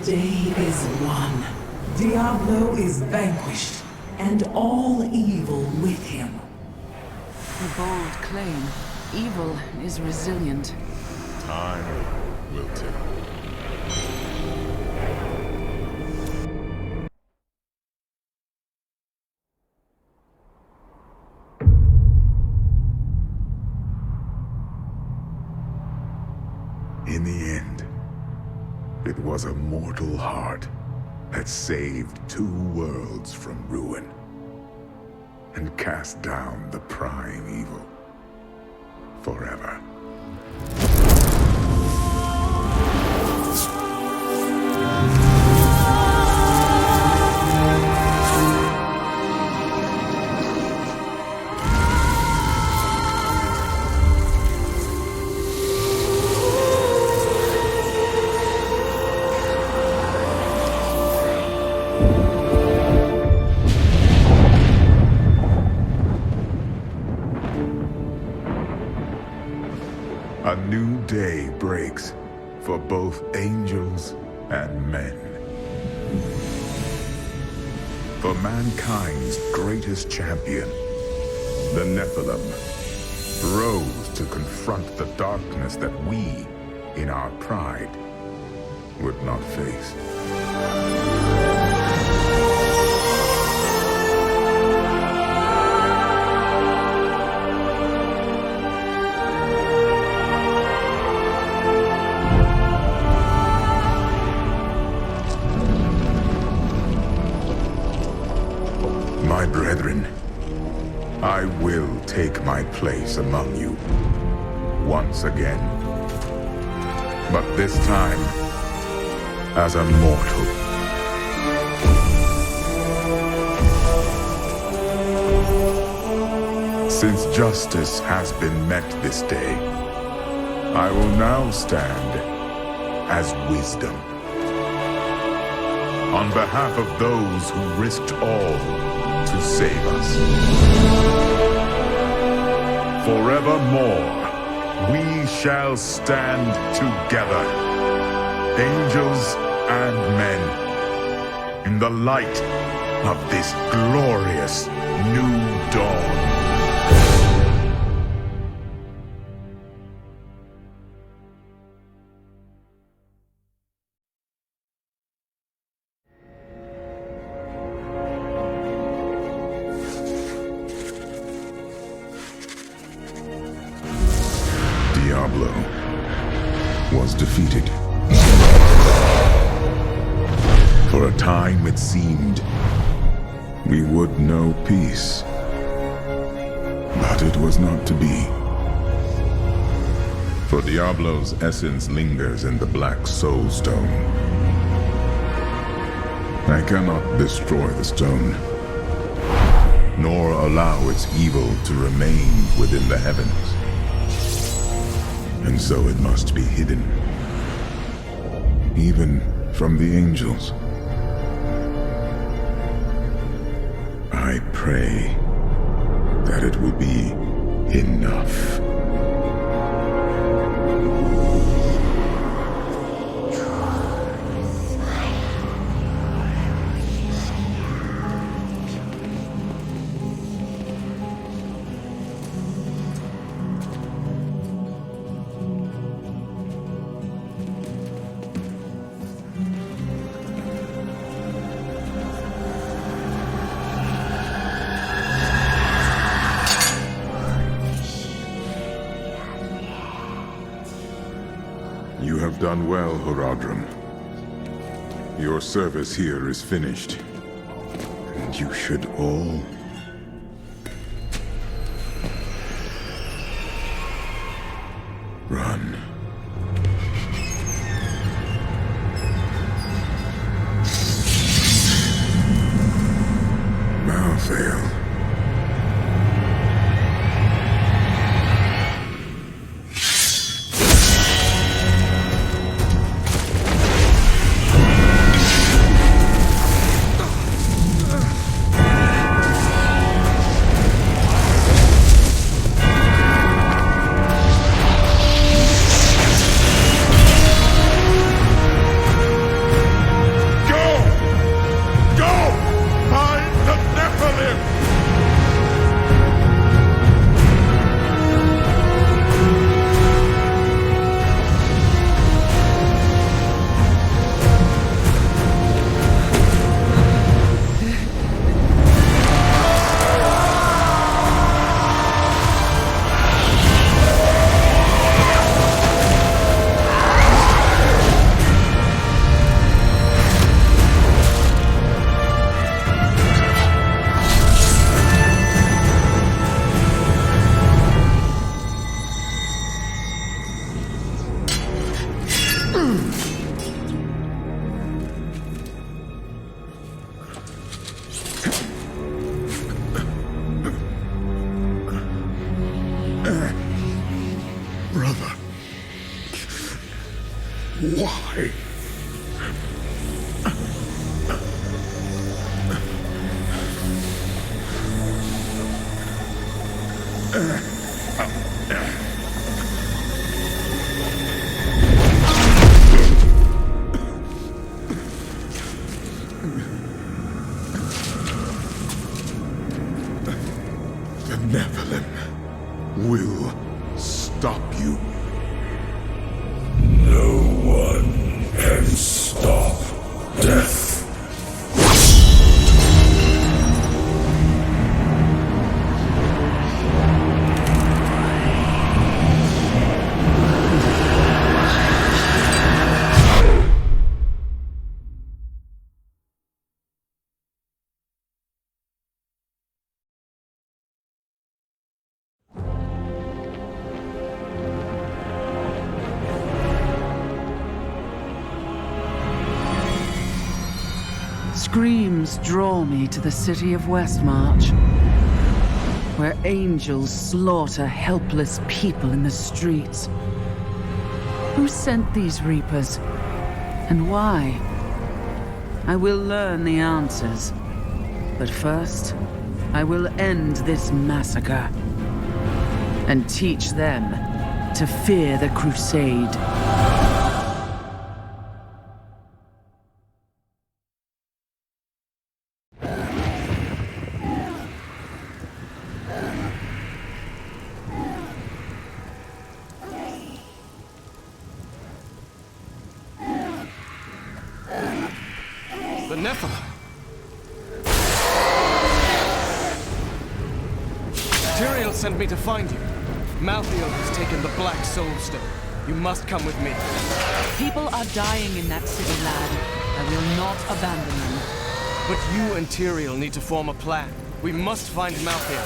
day is won. Diablo is vanquished, and all evil with him. A bold claim. Evil is resilient. Time will tell. In the end, it was a mortal heart that saved 2 worlds from ruin and cast down the prime evil forever. A new day breaks for both angels and men. For mankind's greatest champion, the Nephilim, rose to confront the darkness that we, in our pride, would not face. My brethren, I will take my place among you once again. But this time, as a mortal. Since justice has been met this day, I will now stand as wisdom. On behalf of those who risked all to save us. Forevermore, we shall stand together, angels and men, in the light of this glorious new dawn. Diablo was defeated. For a time it seemed we would know peace. But it was not to be. For Diablo's essence lingers in the Black Soul Stone. I cannot destroy the stone, nor allow its evil to remain within the heavens. And so it must be hidden, even from the angels. I pray that it will be enough. You have done well, Horadrim. Your service here is finished. And you should all run. Malthael. Why? The Nephilim will stop you. No one can stop death. Screams draw me to the city of Westmarch, where angels slaughter helpless people in the streets. Who sent these reapers? And why? I will learn the answers. But first, I will end this massacre and teach them to fear the Crusade. The Nephilim! Tyrael sent me to find you. Malthael has taken the Black Soul Stone. You must come with me. People are dying in that city, lad. I will not abandon them. But you and Tyrael need to form a plan. We must find Malthael.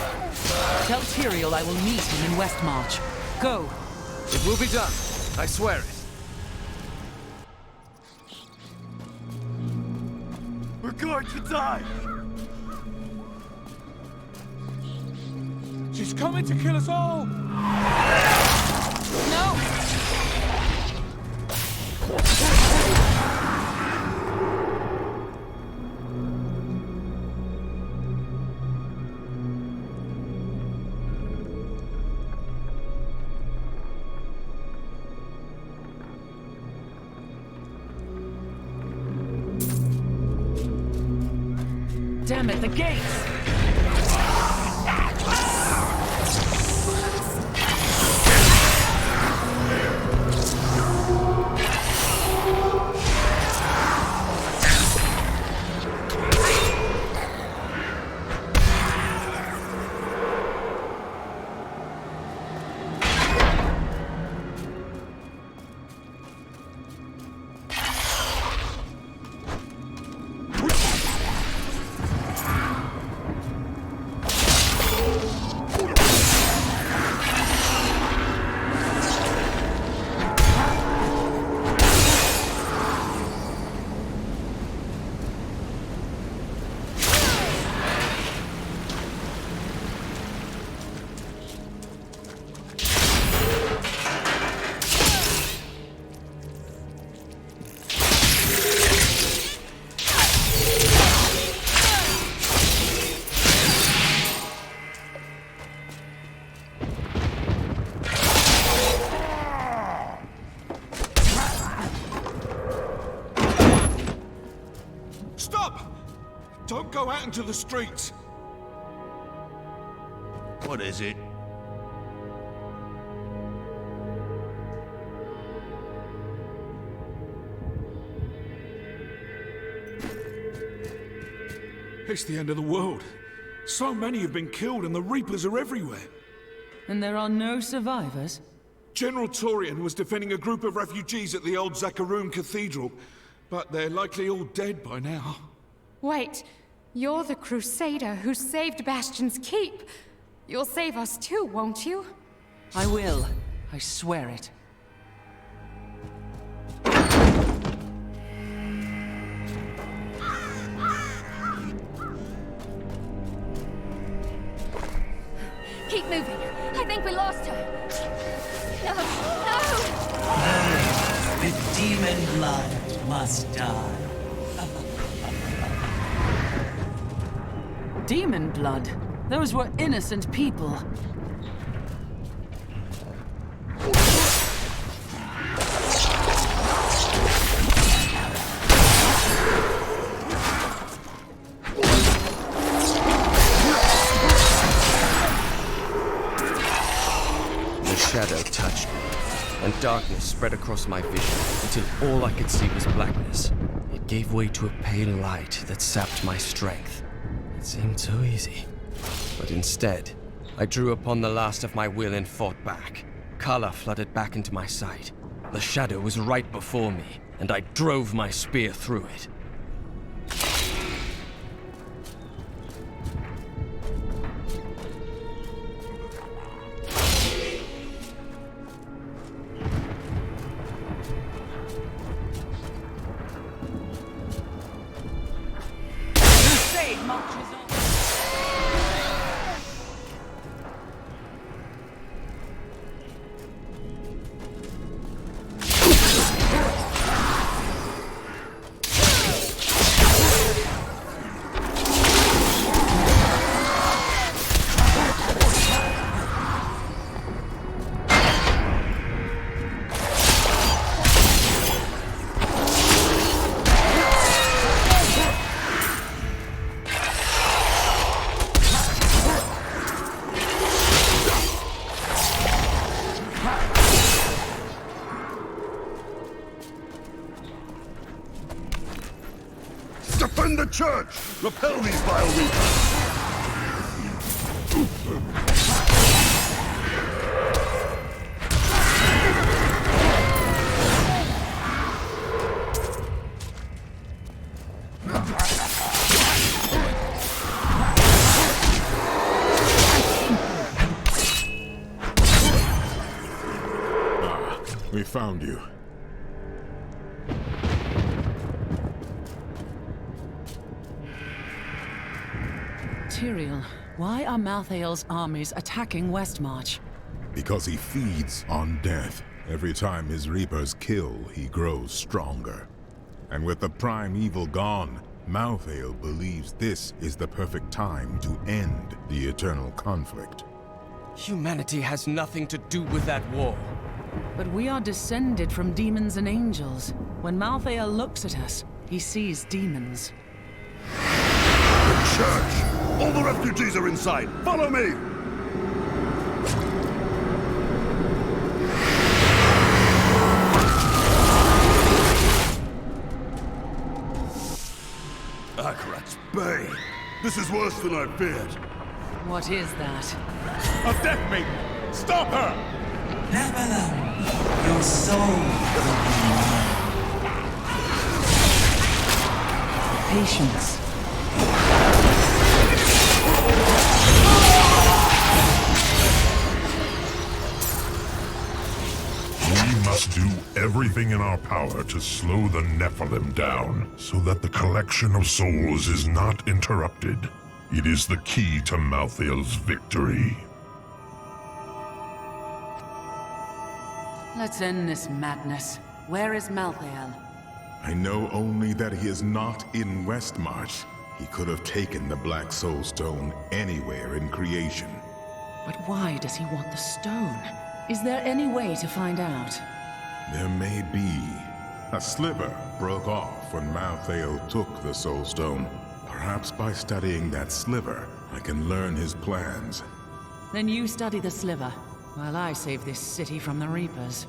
Tell Tyrael I will meet him in Westmarch. Go. It will be done. I swear it. We're going to die! She's coming to kill us all! No! Damn it, the gates! Don't go out into the streets! What is it? It's the end of the world. So many have been killed and the Reapers are everywhere. And there are no survivors? General Torian was defending a group of refugees at the old Zakharoon Cathedral, but they're likely all dead by now. Wait, you're the Crusader who saved Bastion's Keep. You'll save us too, won't you? I will. I swear it. Keep moving. I think we lost her. No, no! The demon blood must die. Demon blood? Those were innocent people. The shadow touched me, and darkness spread across my vision until all I could see was blackness. It gave way to a pale light that sapped my strength. It seemed so easy. But instead, I drew upon the last of my will and fought back. Color flooded back into my sight. The shadow was right before me, and I drove my spear through it. Defend the church! Repel these vile reapers! We found you. Tyrael, why are Malthael's armies attacking Westmarch? Because he feeds on death. Every time his reapers kill, he grows stronger. And with the prime evil gone, Malthael believes this is the perfect time to end the eternal conflict. Humanity has nothing to do with that war. But we are descended from demons and angels. When Malthael looks at us, he sees demons. The church! All the refugees are inside! Follow me! Akarat's Bay! This is worse than I feared! What is that? A death maiden! Stop her! Nephilim, your soul will be mine. Patience. We must do everything in our power to slow the Nephilim down, so that the collection of souls is not interrupted. It is the key to Malthael's victory. Let's end this madness. Where is Malthael? I know only that he is not in Westmarch. He could have taken the Black Soul Stone anywhere in creation. But why does he want the stone? Is there any way to find out? There may be. A sliver broke off when Malthael took the Soul Stone. Perhaps by studying that sliver, I can learn his plans. Then you study the sliver, while I save this city from the Reapers.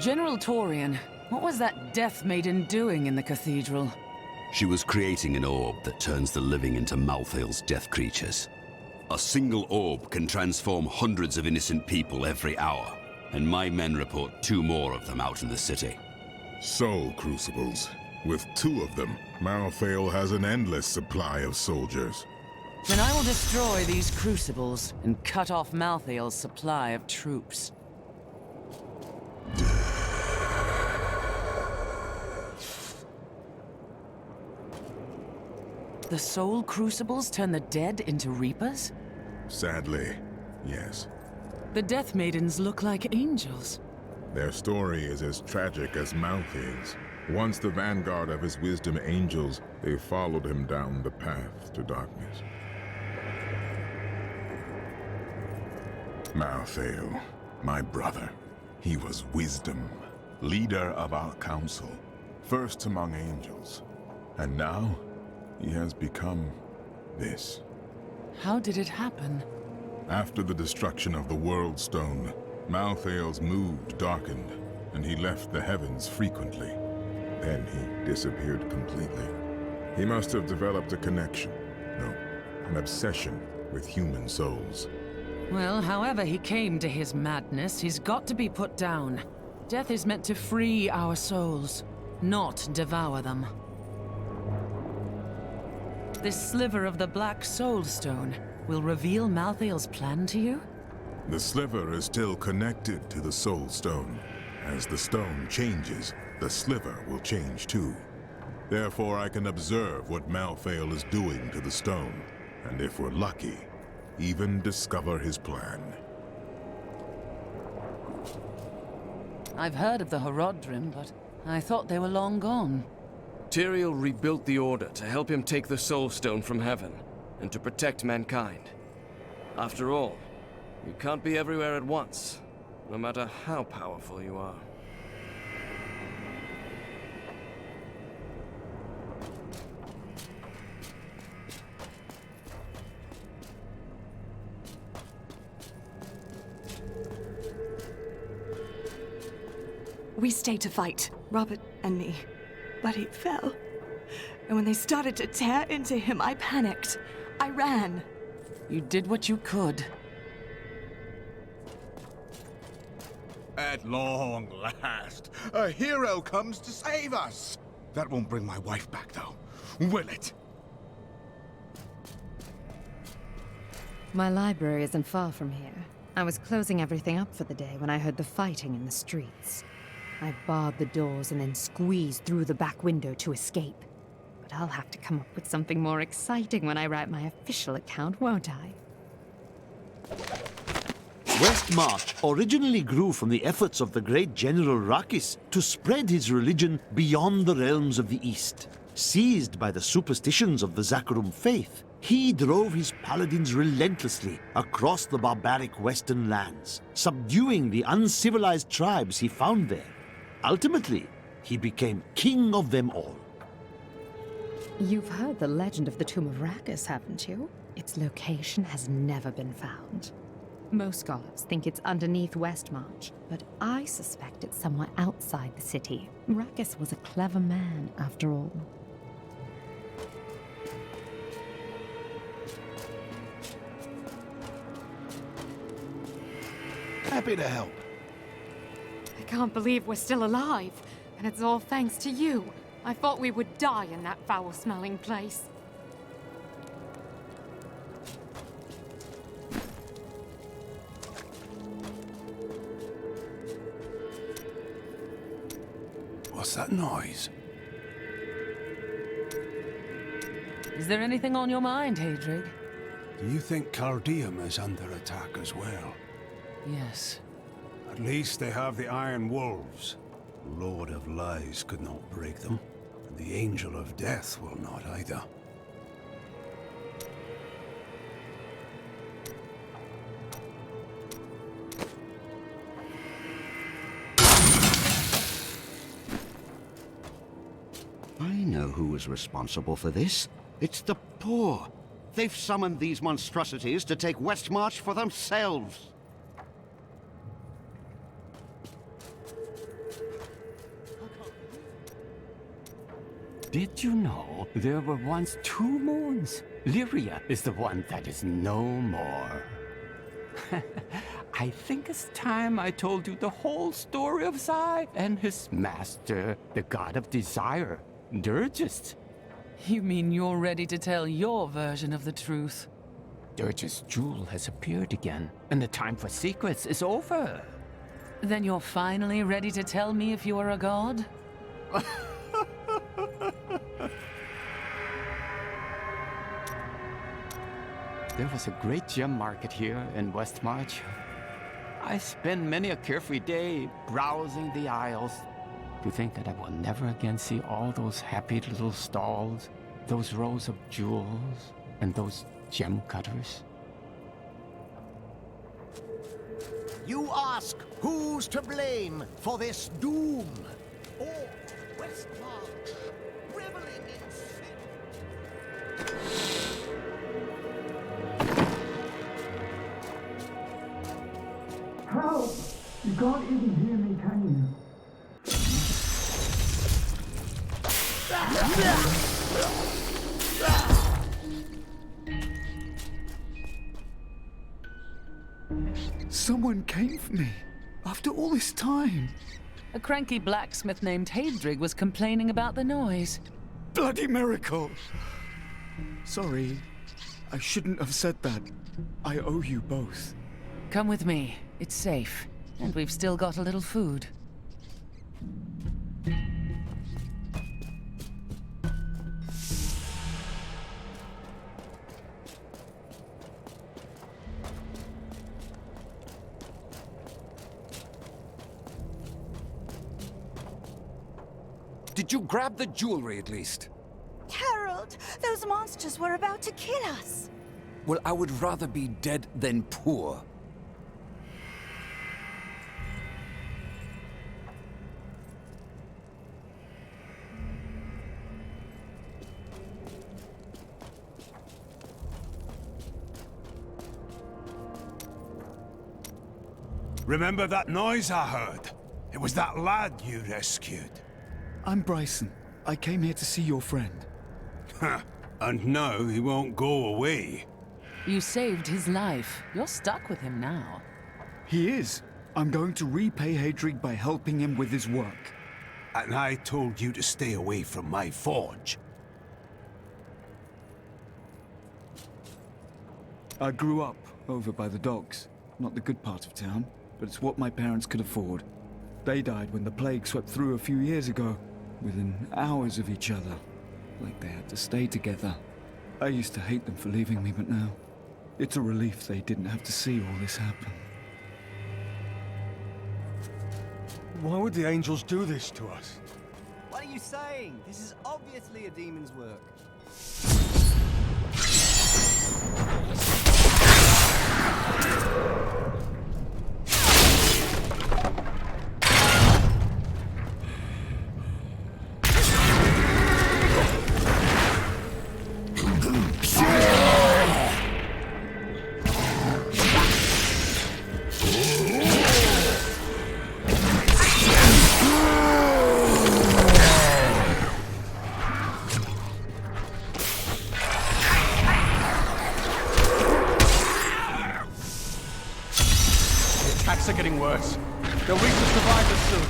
General Torian, what was that Death Maiden doing in the cathedral? She was creating an orb that turns the living into Malthael's death creatures. A single orb can transform hundreds of innocent people every hour, and my men report 2 more of them out in the city. Soul crucibles. With 2 of them, Malthael has an endless supply of soldiers. Then I will destroy these crucibles and cut off Malthael's supply of troops. The soul crucibles turn the dead into reapers? Sadly, yes. The Death Maidens look like angels. Their story is as tragic as Malthael's. Once the vanguard of his wisdom angels, they followed him down the path to darkness. Malthael, my brother. He was wisdom, leader of our council, first among angels. And now, he has become this. How did it happen? After the destruction of the World Stone, Malthael's mood darkened, and he left the heavens frequently. Then he disappeared completely. He must have developed a connection, no, an obsession with human souls. Well, however he came to his madness, he's got to be put down. Death is meant to free our souls, not devour them. This sliver of the Black Soul Stone will reveal Malthael's plan to you? The sliver is still connected to the Soul Stone. As the stone changes, the sliver will change too. Therefore, I can observe what Malthael is doing to the stone, and if we're lucky, even discover his plan. I've heard of the Horodrim, but I thought they were long gone. Tyrael rebuilt the Order to help him take the Soul Stone from heaven, and to protect mankind. After all, you can't be everywhere at once, no matter how powerful you are. We stayed to fight, Robert and me, but he fell. And when they started to tear into him, I panicked. I ran. You did what you could. At long last, a hero comes to save us. That won't bring my wife back, though, will it? My library isn't far from here. I was closing everything up for the day when I heard the fighting in the streets. I barred the doors and then squeezed through the back window to escape. But I'll have to come up with something more exciting when I write my official account, won't I? Westmarch originally grew from the efforts of the great General Rakis to spread his religion beyond the realms of the East. Seized by the superstitions of the Zakarum faith, he drove his paladins relentlessly across the barbaric western lands, subduing the uncivilized tribes he found there. Ultimately, he became king of them all. You've heard the legend of the Tomb of Rakis, haven't you? Its location has never been found. Most scholars think it's underneath Westmarch, but I suspect it's somewhere outside the city. Rakis was a clever man, after all. Happy to help. I can't believe we're still alive, and it's all thanks to you. I thought we would die in that foul-smelling place. What's that noise? Is there anything on your mind, Hadrig? Do you think Cardium is under attack as well? Yes. At least they have the Iron Wolves. Lord of Lies could not break them, and the Angel of Death will not either. I know who is responsible for this. It's the poor. They've summoned these monstrosities to take Westmarch for themselves. Did you know there were once 2 moons? Lyria is the one that is no more. I think it's time I told you the whole story of Zai and his master, the god of desire, Dirges. You mean you're ready to tell your version of the truth? Dirge's jewel has appeared again, and the time for secrets is over. Then you're finally ready to tell me if you are a god? There was a great gem market here in Westmarch. I spent many a carefree day browsing the aisles. To think that I will never again see all those happy little stalls, those rows of jewels, and those gem cutters. You ask who's to blame for this doom? Or Westmarch, reveling in sin. Help! You can't even hear me, can you? Someone came for me. After all this time. A cranky blacksmith named Hadrig was complaining about the noise. Bloody miracle! Sorry, I shouldn't have said that. I owe you both. Come with me. It's safe. And we've still got a little food. Did you grab the jewelry at least? Harold, those monsters were about to kill us. Well, I would rather be dead than poor. Remember that noise I heard? It was that lad you rescued. I'm Bryson. I came here to see your friend. And now he won't go away. You saved his life. You're stuck with him now. He is. I'm going to repay Hadrig by helping him with his work. And I told you to stay away from my forge. I grew up over by the docks. Not the good part of town, but it's what my parents could afford. They died when the plague swept through a few years ago, within hours of each other, like they had to stay together. I used to hate them for leaving me, but now, it's a relief they didn't have to see all this happen. Why would the angels do this to us? What are you saying? This is obviously a demon's work. Attacks are getting worse. They'll reach the survivors soon.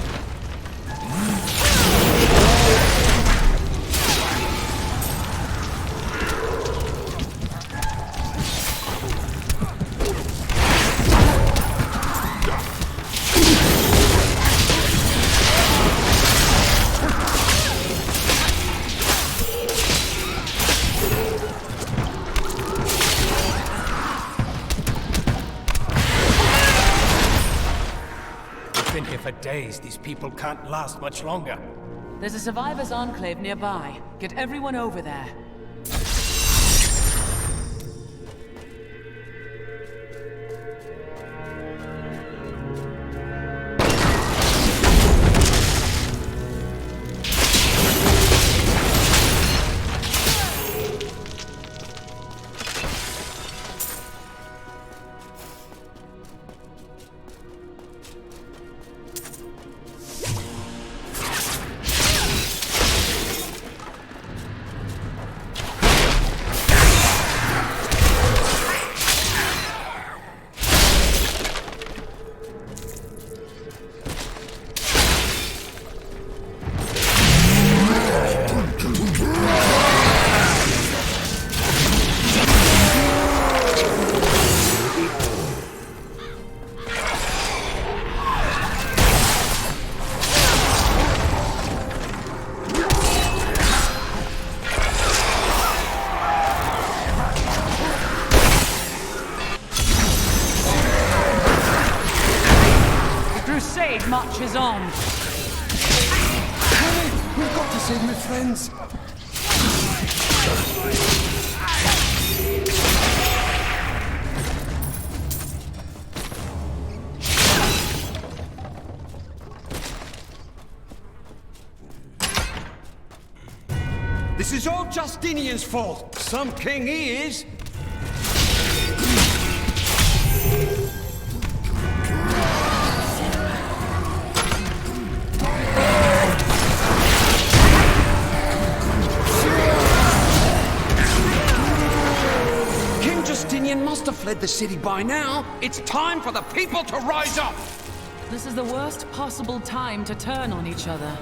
Been here for days. These people can't last much longer. There's a survivors' enclave nearby. Get everyone over there. marches on. Hurry! We've got to save my friends! This is all Justinian's fault. Some king he is. King Justinian must have fled the city by now. It's time for the people to rise up! This is the worst possible time to turn on each other.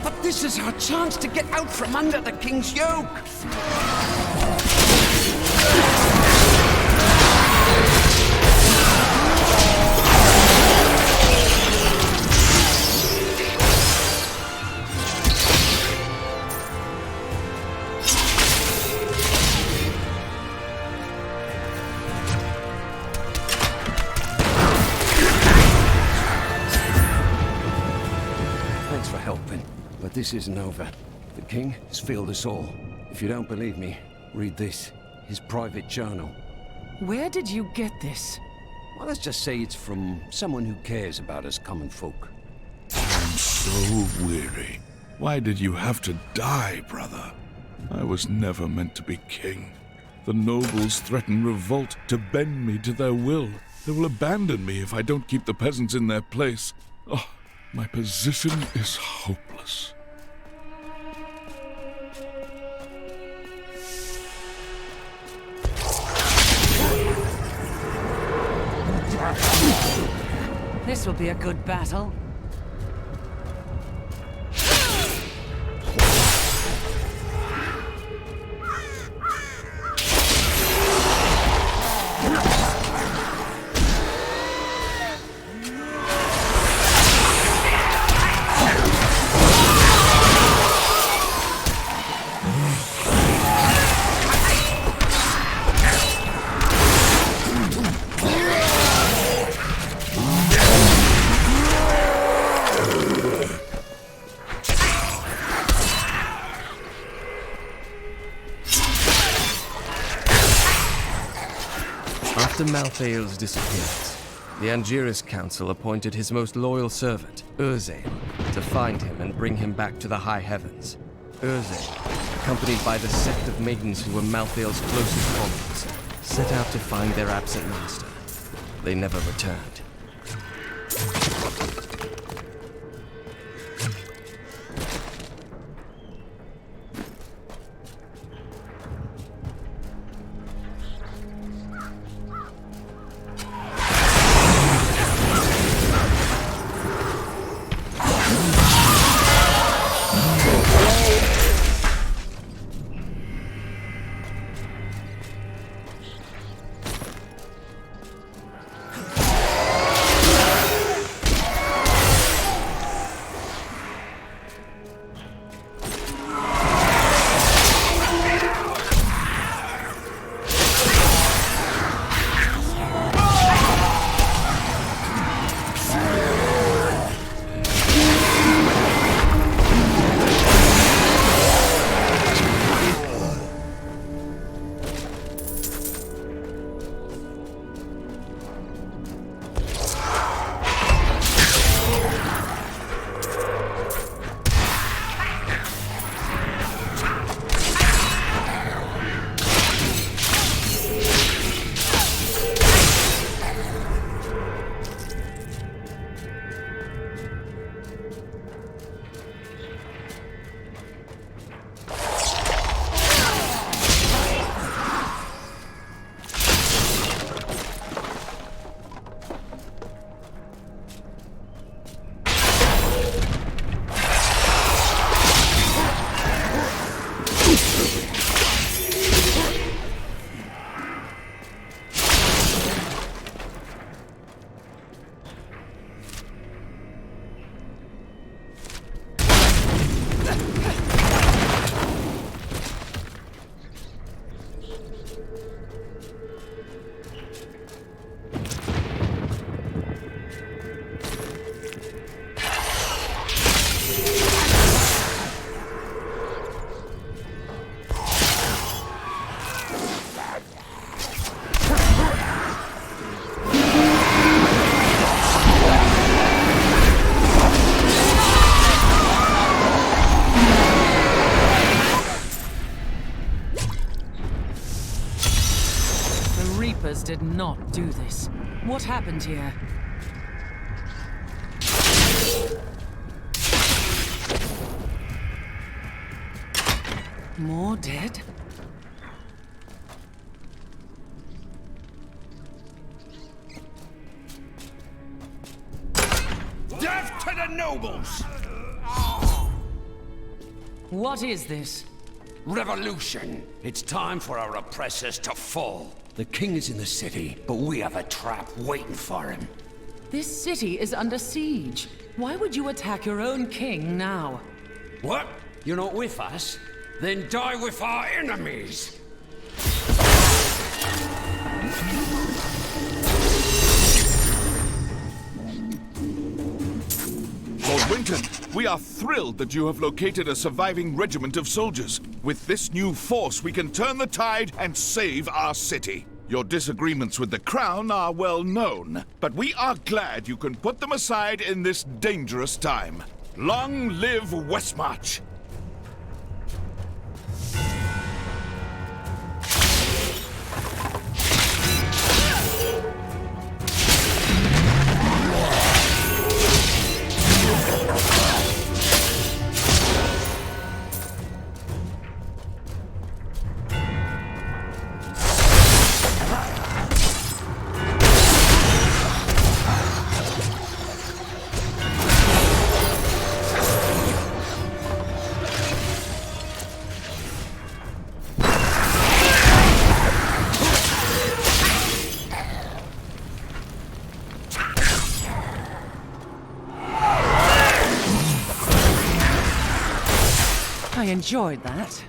But this is our chance to get out from under the king's yoke! Thanks for helping. But this isn't over. The king has failed us all. If you don't believe me, read this. His private journal. Where did you get this? Well, let's just say it's from someone who cares about us common folk. I'm so weary. Why did you have to die, brother? I was never meant to be king. The nobles threaten revolt to bend me to their will. They will abandon me if I don't keep the peasants in their place. Oh, my position is hopeless. This will be a good battle. After Malthael's disappearance, the Angiris Council appointed his most loyal servant, Malthael, to find him and bring him back to the high heavens. Malthael, accompanied by the sect of maidens who were Malthael's closest followers, set out to find their absent master. They never returned. Rebels did not do this. What happened here? More dead? Death to the nobles! What is this? Revolution. It's time for our oppressors to fall. The king is in the city, but we have a trap waiting for him. This city is under siege. Why would you attack your own king now? What? You're not with us? Then die with our enemies! Lord Winton, we are thrilled that you have located a surviving regiment of soldiers. With this new force, we can turn the tide and save our city. Your disagreements with the Crown are well known, but we are glad you can put them aside in this dangerous time. Long live Westmarch! I enjoyed that.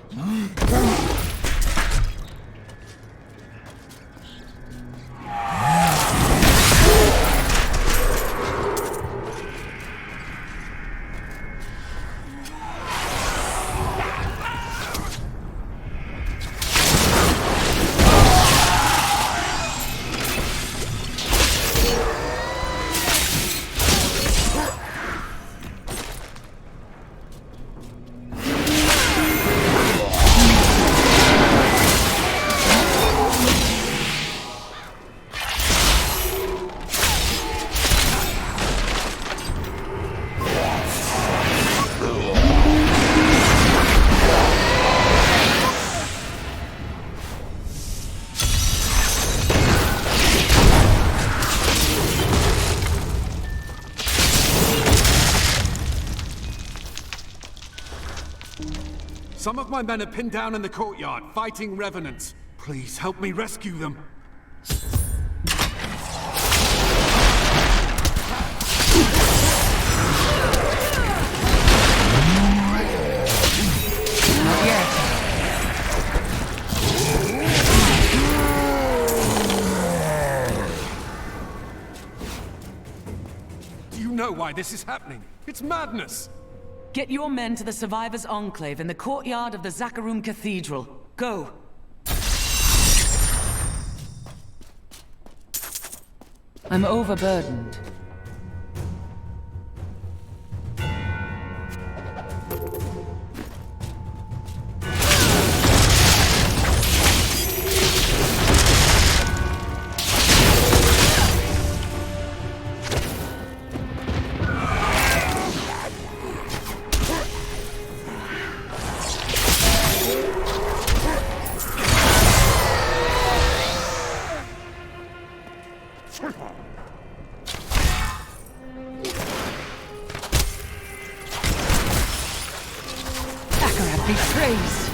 Some of my men are pinned down in the courtyard, fighting revenants. Please help me rescue them. Not yet. Do you know why this is happening? It's madness! Get your men to the Survivors' Enclave in the courtyard of the Zakharum Cathedral. Go! I'm overburdened. Be praised.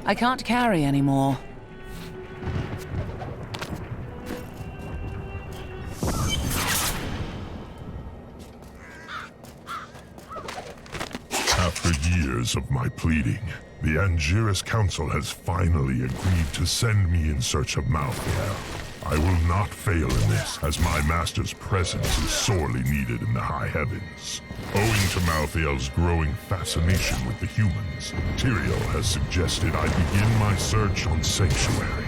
I can't carry anymore. After years of my pleading, the Angiris Council has finally agreed to send me in search of Malthael. I will not fail in this, as my master's presence is sorely needed in the high heavens. Owing to Malthael's growing fascination with the humans, Tyrael has suggested I begin my search on Sanctuary.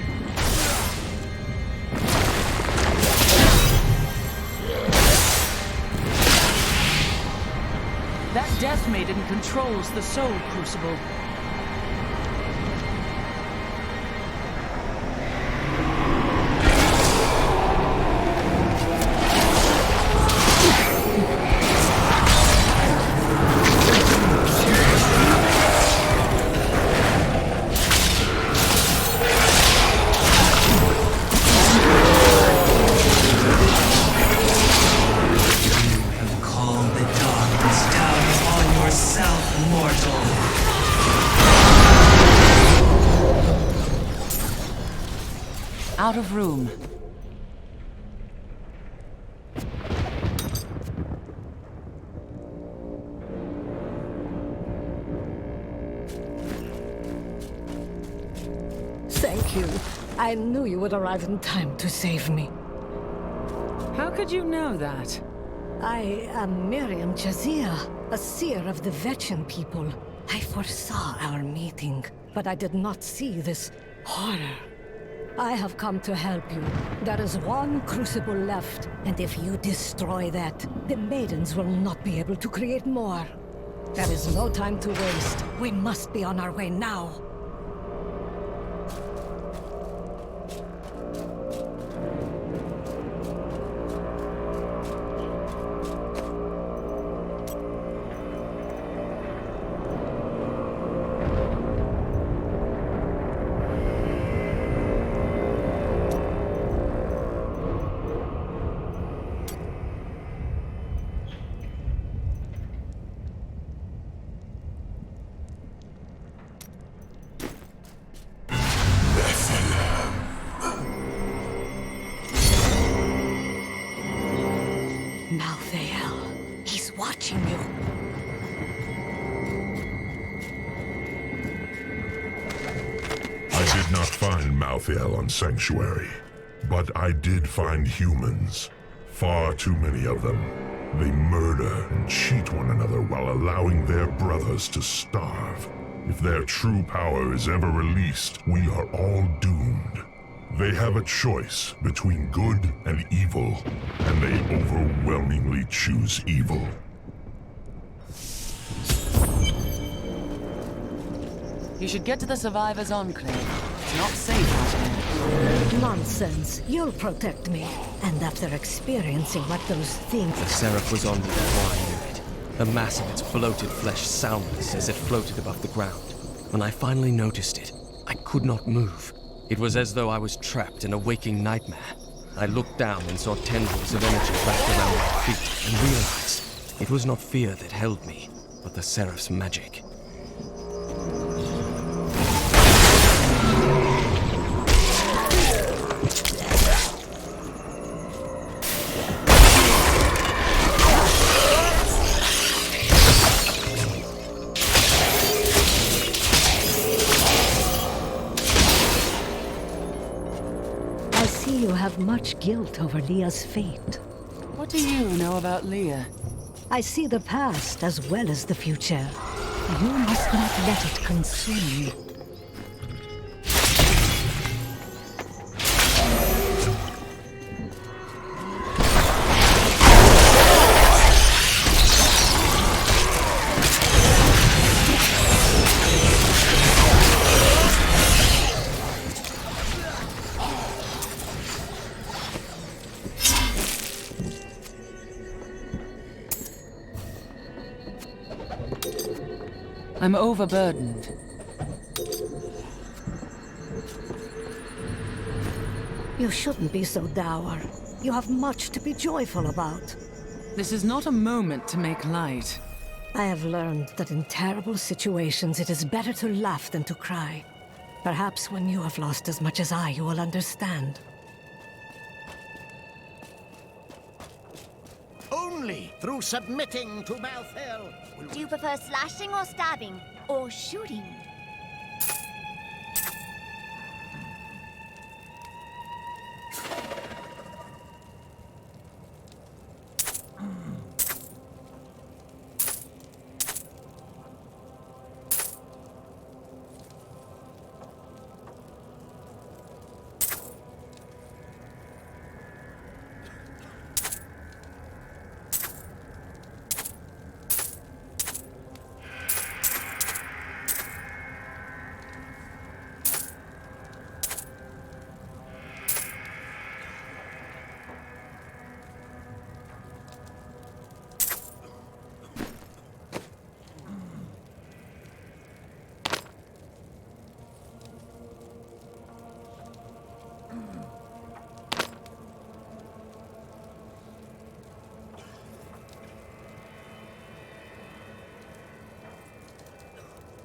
That Death Maiden controls the Soul Crucible. mortal. Out of room. Thank you. I knew you would arrive in time to save me. How could you know that? I am Miriam Jazia, a seer of the Vetchin people. I foresaw our meeting, but I did not see this horror. I have come to help you. There is one crucible left, and if you destroy that, the maidens will not be able to create more. There is no time to waste. We must be on our way now. Malthael, he's watching you. I did not find Malthael on Sanctuary, but I did find humans. Far too many of them. They murder and cheat one another while allowing their brothers to starve. If their true power is ever released, we are all doomed. They have a choice between good and evil, and they overwhelmingly choose evil. You should get to the Survivors' Enclave. It's not safe out here. Nonsense. You'll protect me. And after experiencing what those things... The seraph was on me before I knew it. The mass of its bloated flesh soundless as it floated above the ground. When I finally noticed it, I could not move. It was as though I was trapped in a waking nightmare. I looked down and saw tendrils of energy wrapped around my feet and realized it was not fear that held me, but the seraph's magic. You have much guilt over Leah's fate. What do you know about Leah? I see the past as well as the future. You must not let it consume you. I'm overburdened. You shouldn't be so dour. You have much to be joyful about. This is not a moment to make light. I have learned that in terrible situations it is better to laugh than to cry. Perhaps when you have lost as much as I, you will understand. Only through submitting to Malthael. Do you prefer slashing or stabbing? Or shooting?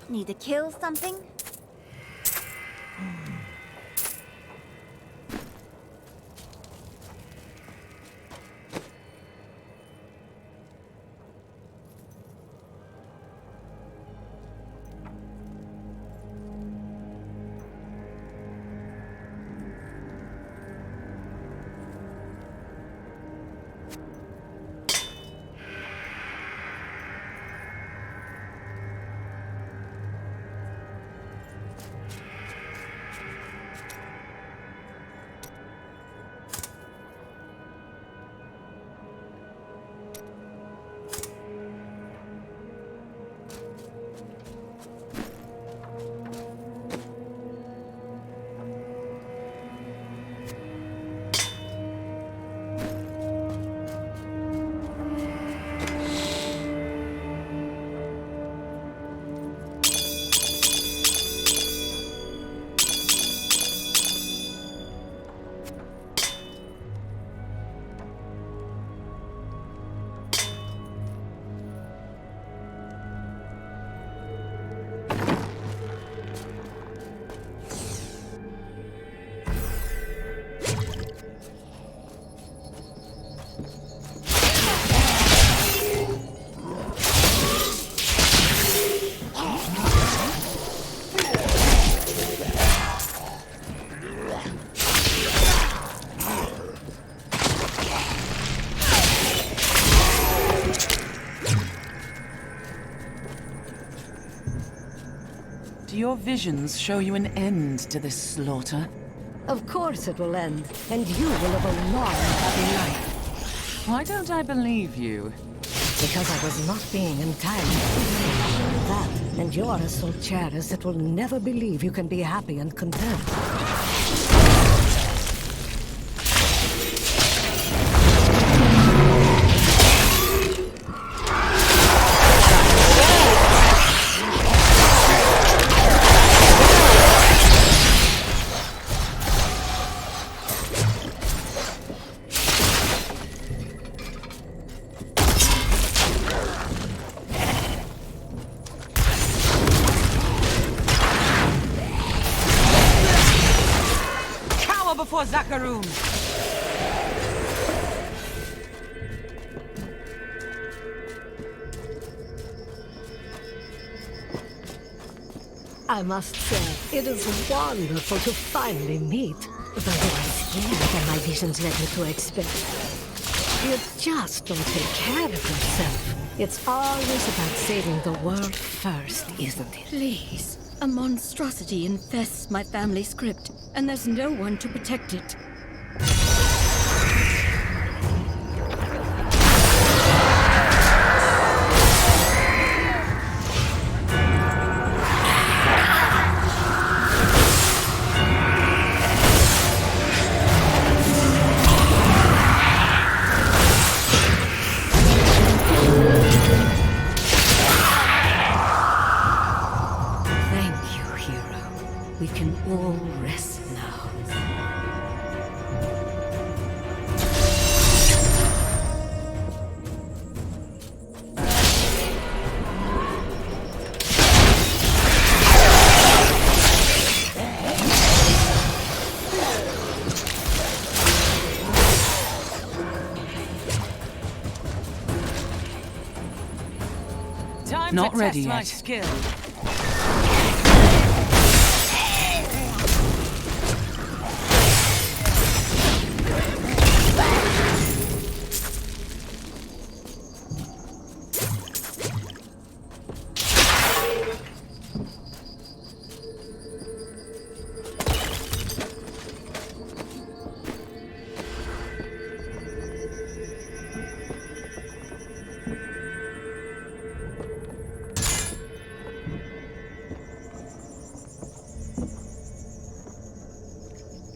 Need to kill something? Do your visions show you an end to this slaughter? Of course it will end, and you will live a long, happy life. Why don't I believe you? Because I was not being entirely. That, and you're as so cherish that will never believe you can be happy and content. Before Zakaroon! I must say, it is wonderful to finally meet, though you are scared than my visions led me to expect. You just don't take care of yourself. It's always about saving the world first, isn't it? Please. A monstrosity infests my family script, and there's no one to protect it. We can all rest now. Time Not ready yet. My skill.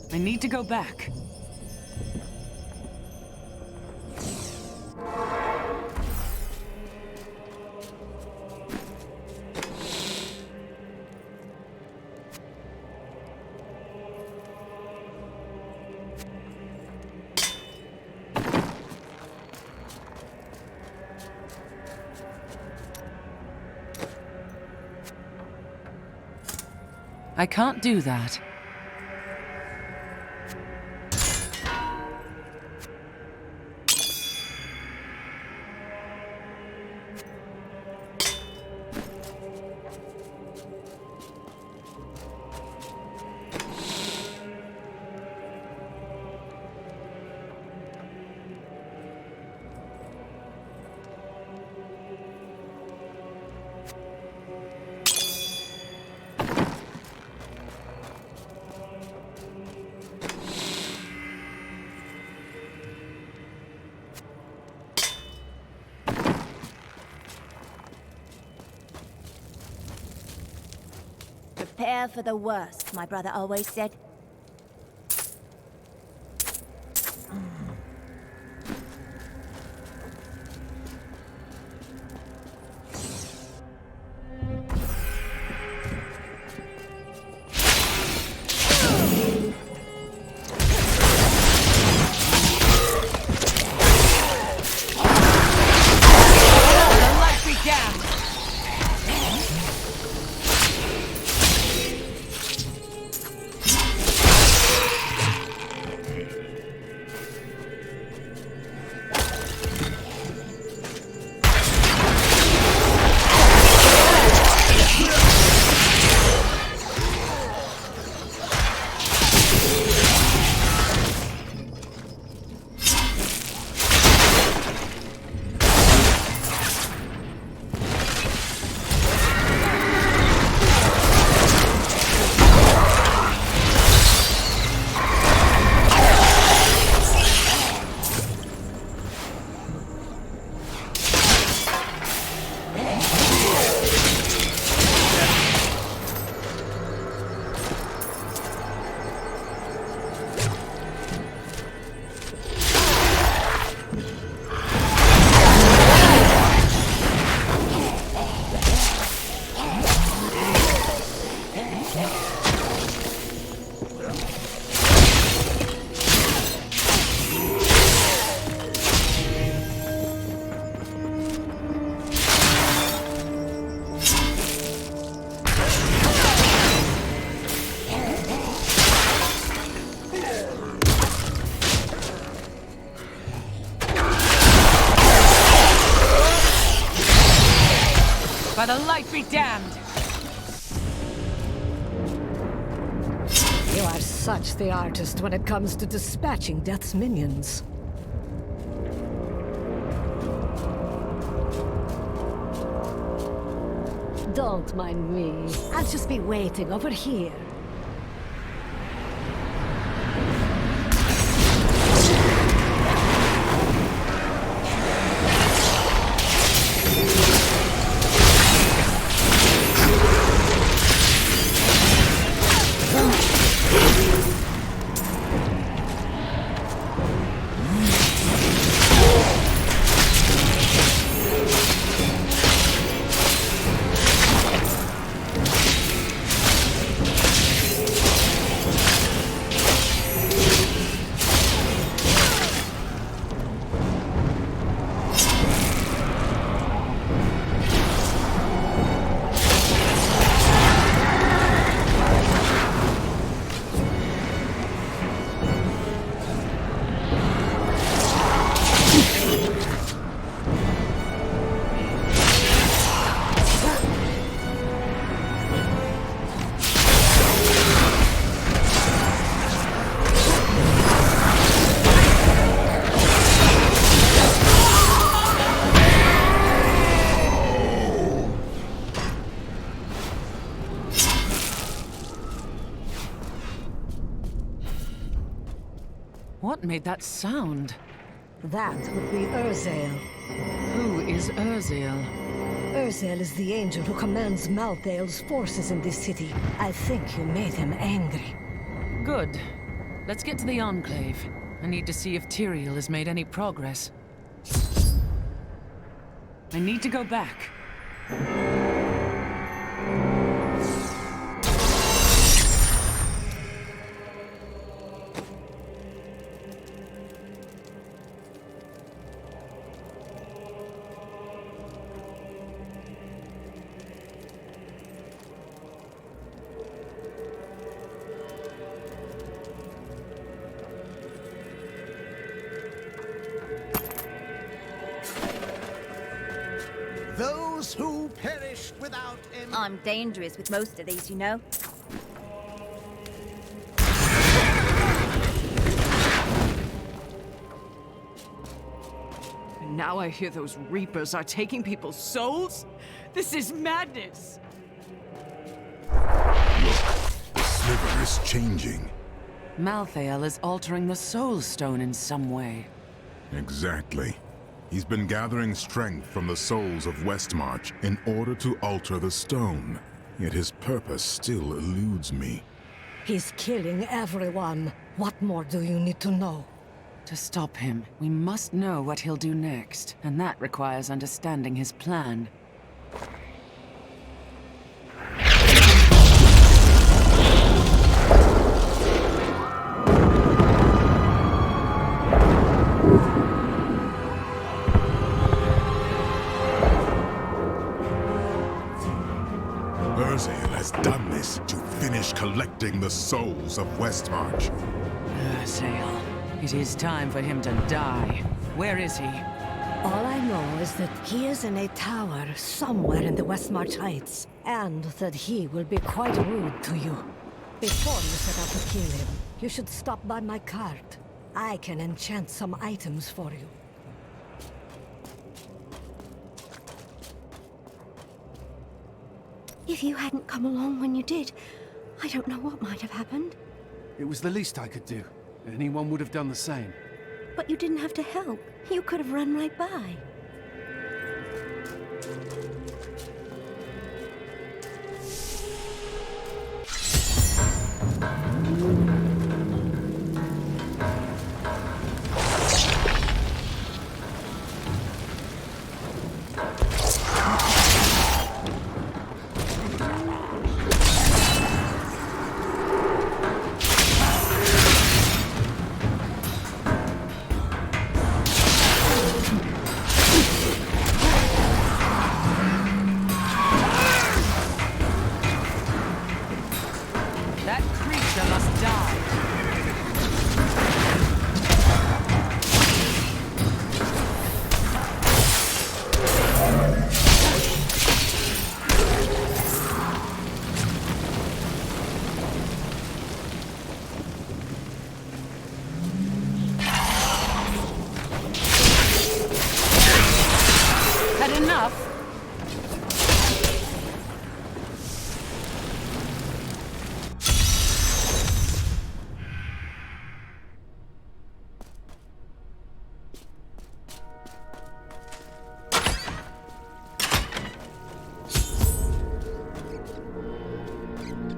I need to go back. I can't do that. Prepare for the worst, my brother always said. By the light be damned! You are such the artist when it comes to dispatching Death's minions. Don't mind me. I'll just be waiting over here. What made that sound? That would be Urzael. Who is Urzael? Urzael is the angel who commands Malthael's forces in this city. I think you made him angry. Good. Let's get to the Enclave. I need to see if Tyrael has made any progress. I need to go back. I'm dangerous with most of these, you know. And now I hear those Reapers are taking people's souls? This is madness! The sliver is changing. Malthael is altering the Soul Stone in some way. Exactly. He's been gathering strength from the souls of Westmarch in order to alter the stone. Yet his purpose still eludes me. He's killing everyone. What more do you need to know? To stop him, we must know what he'll do next, and that requires understanding his plan. Malthael has done this to finish collecting the souls of Westmarch. Malthael. It is time for him to die. Where is he? All I know is that he is in a tower somewhere in the Westmarch Heights, and that he will be quite rude to you. Before you set out to kill him, you should stop by my cart. I can enchant some items for you. If you hadn't come along when you did, I don't know what might have happened. It was the least I could do. Anyone would have done the same. But you didn't have to help. You could have run right by.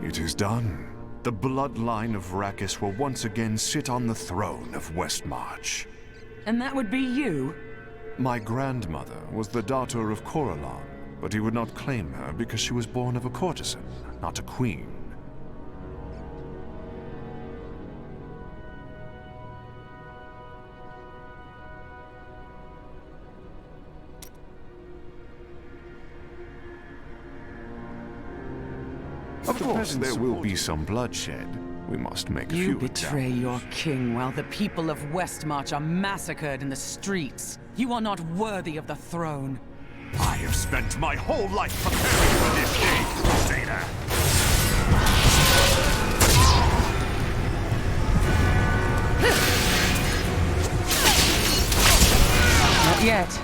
It is done. The bloodline of Rakis will once again sit on the throne of Westmarch. And that would be you? My grandmother was the daughter of Coralon, but he would not claim her because she was born of a courtesan, not a queen. Of course, there will be some bloodshed. We must make a few You betray your king while the people of Westmarch are massacred in the streets. You are not worthy of the throne. I have spent my whole life preparing for this day, Crusader. Not yet.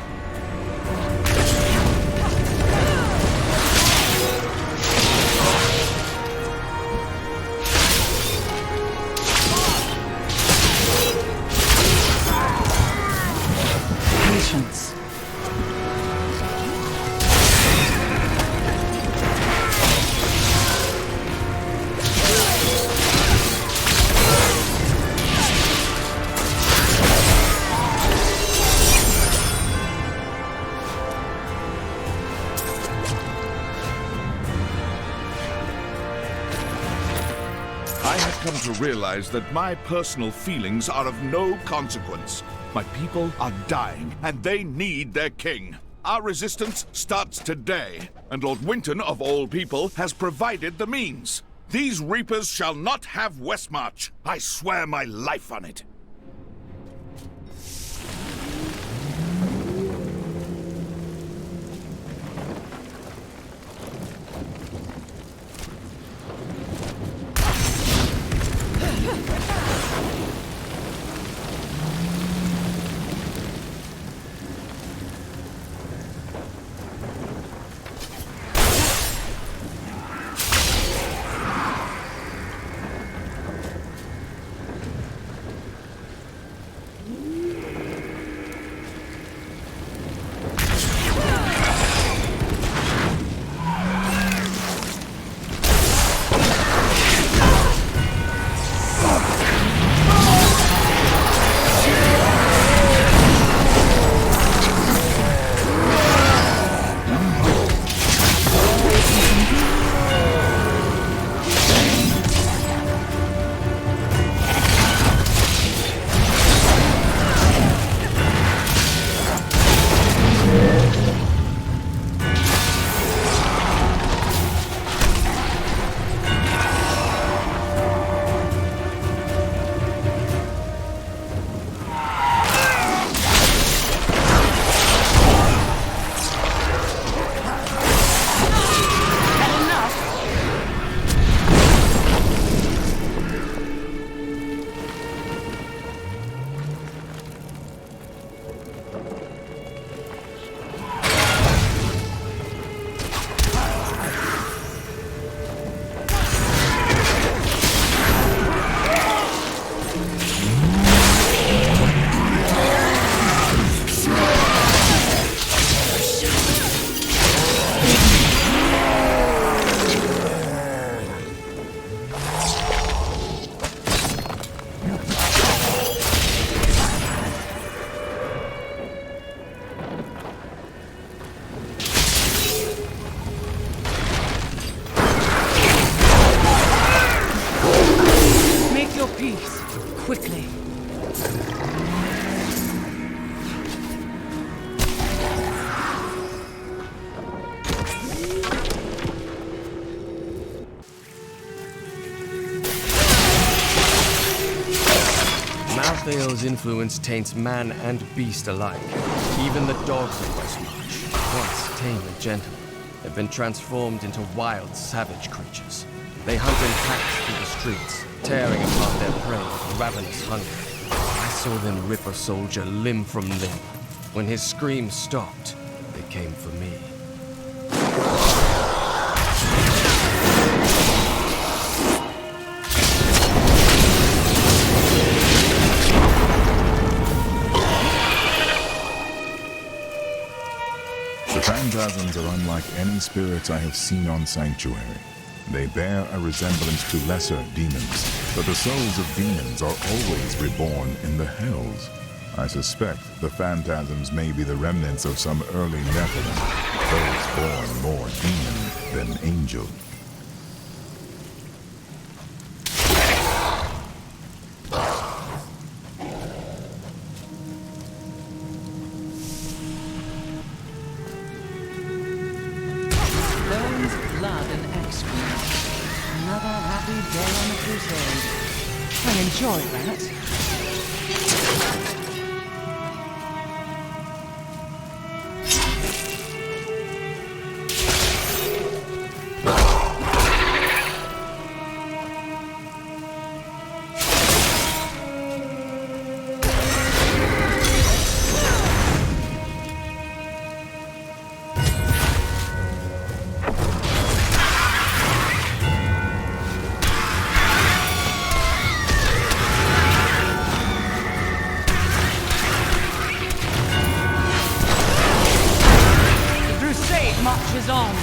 Patience. I have come to realize that my personal feelings are of no consequence. My people are dying, and they need their king. Our resistance starts today, and Lord Winton, of all people, has provided the means. These Reapers shall not have Westmarch. I swear my life on it. peace, quickly. Malthael's influence taints man and beast alike. Even the dogs of Westmarch, once tame and gentle, have been transformed into wild, savage creatures. They hunt in packs through the streets, tearing apart their prey with ravenous hunger. I saw them rip a soldier limb from limb. When his screams stopped, they came for me. The phantasms are unlike any spirits I have seen on Sanctuary. They bear a resemblance to lesser demons, but the souls of demons are always reborn in the hells. I suspect the phantasms may be the remnants of some early Nephilim, those born more demon than angel. Blood and excrement. Another happy day on the crusade. I enjoy that. Marches on.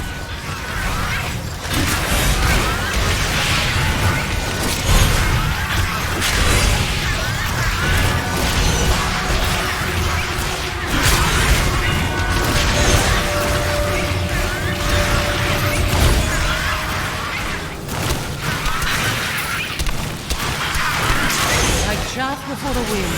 Like chaff before the wind.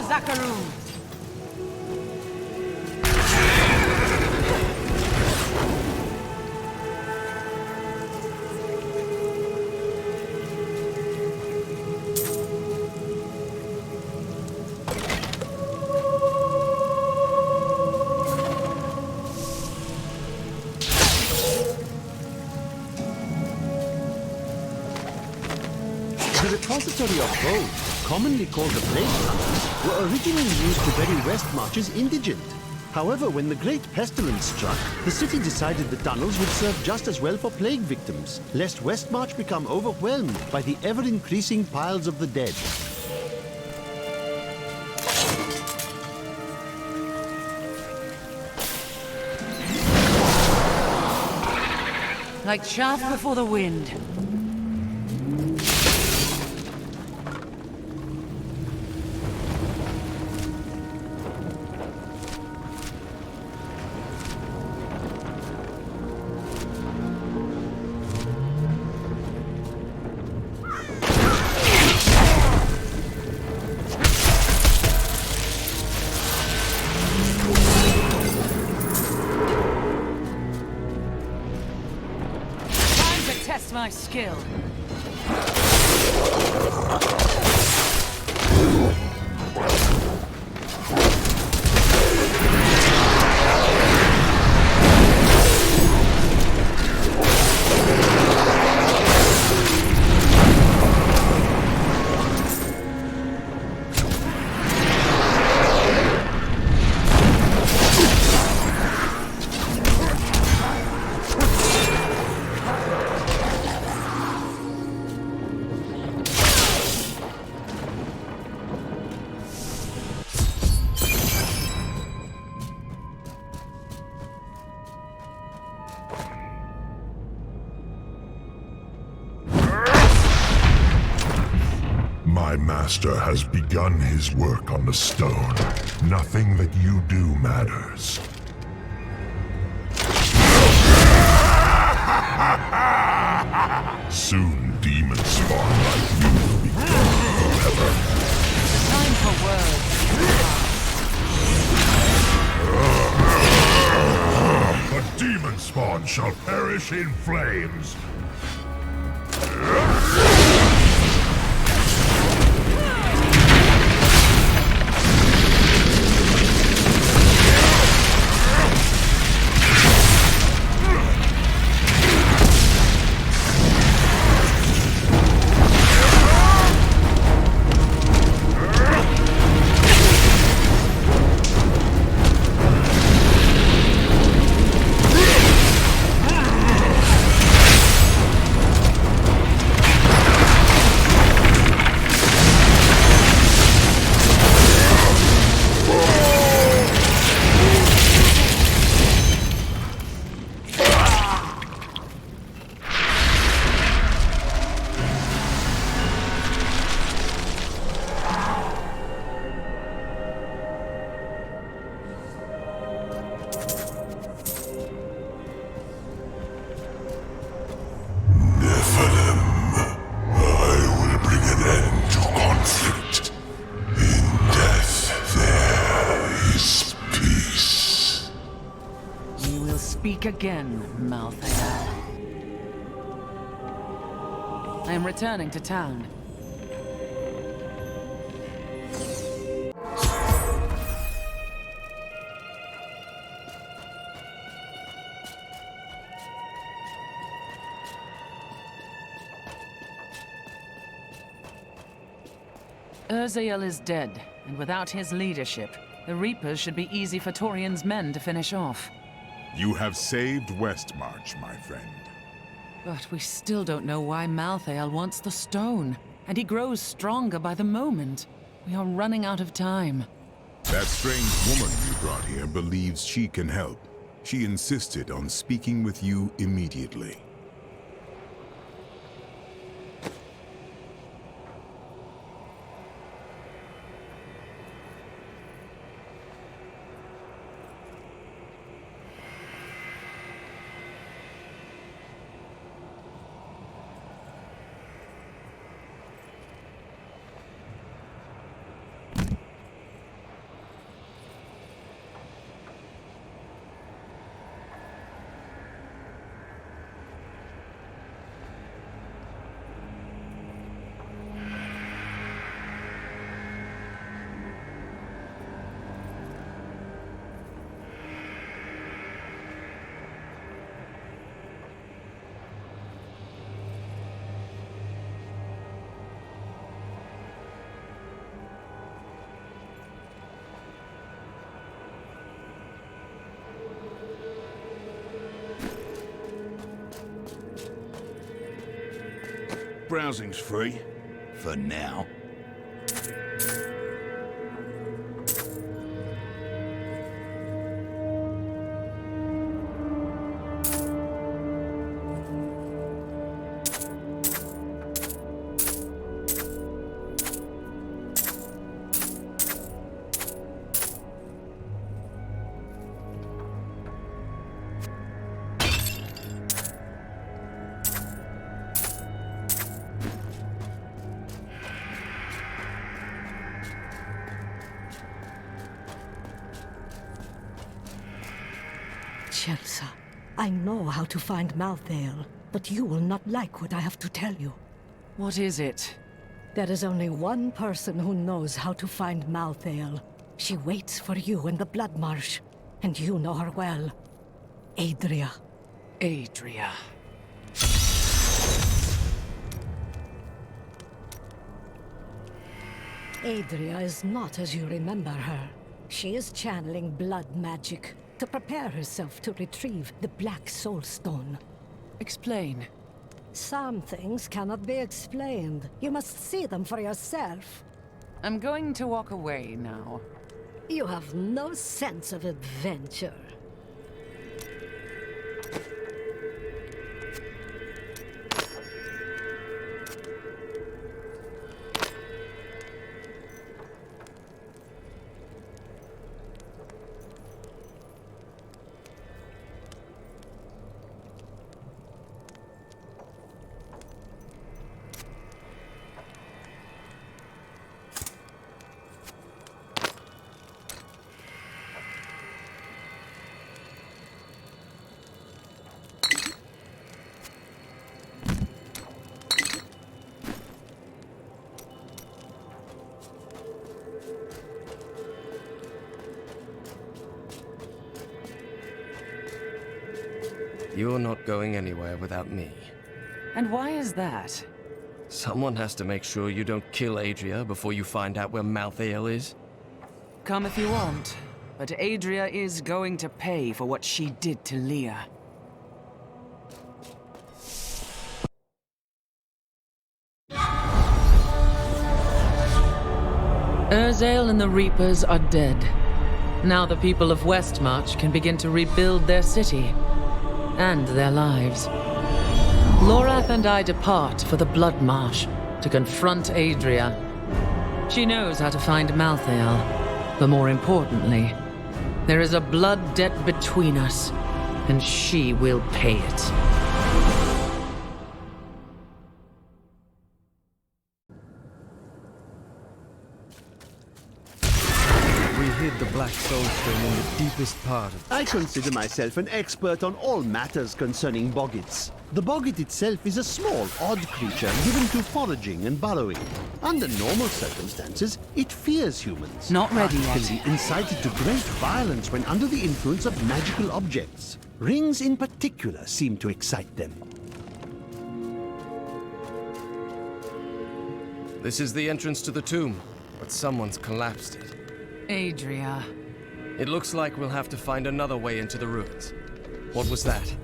Zakaroon. The repository of bones, commonly called the Plague Tunnels, were originally used to bury Westmarch's indigent. However, when the Great Pestilence struck, the city decided the tunnels would serve just as well for plague victims, lest Westmarch become overwhelmed by the ever-increasing piles of the dead. Like chaff before the wind. Test my skill. My master has begun his work on the stone. Nothing that you do matters. Soon demons spawn like you will be gone forever. Time for words. The demon spawn shall perish in flames. Speak again, Malthael. I am returning to town. Urzael is dead, and without his leadership, the Reapers should be easy for Torian's men to finish off. You have saved Westmarch, my friend. But we still don't know why Malthael wants the stone, and he grows stronger by the moment. We are running out of time. That strange woman you brought here believes she can help. She insisted on speaking with you immediately. Browsing's free. For now. Chelsea, I know how to find Malthael, but you will not like what I have to tell you. What is it? There is only one person who knows how to find Malthael. She waits for you in the Blood Marsh, and you know her well. Adria. Adria. Adria is not as you remember her. She is channeling blood magic to prepare herself to retrieve the Black Soul Stone. Explain. Some things cannot be explained. You must see them for yourself. I'm going to walk away now. You have no sense of adventure. You're not going anywhere without me. And why is that? Someone has to make sure you don't kill Adria before you find out where Malthael is. Come if you want, but Adria is going to pay for what she did to Leah. Urzael and the Reapers are dead. Now the people of Westmarch can begin to rebuild their city and their lives. Lorath and I depart for the Blood Marsh to confront Adria. She knows how to find Malthael, but more importantly, there is a blood debt between us, and she will pay it. We hid the Black Soulstone in the deepest part of... I consider myself an expert on all matters concerning boggits. The boggit itself is a small, odd creature given to foraging and burrowing. Under normal circumstances, it fears humans. Not ready yet. It can be incited to great violence when under the influence of magical objects. Rings in particular seem to excite them. This is the entrance to the tomb, but someone's collapsed it. Adria. It looks like we'll have to find another way into the ruins. What was that?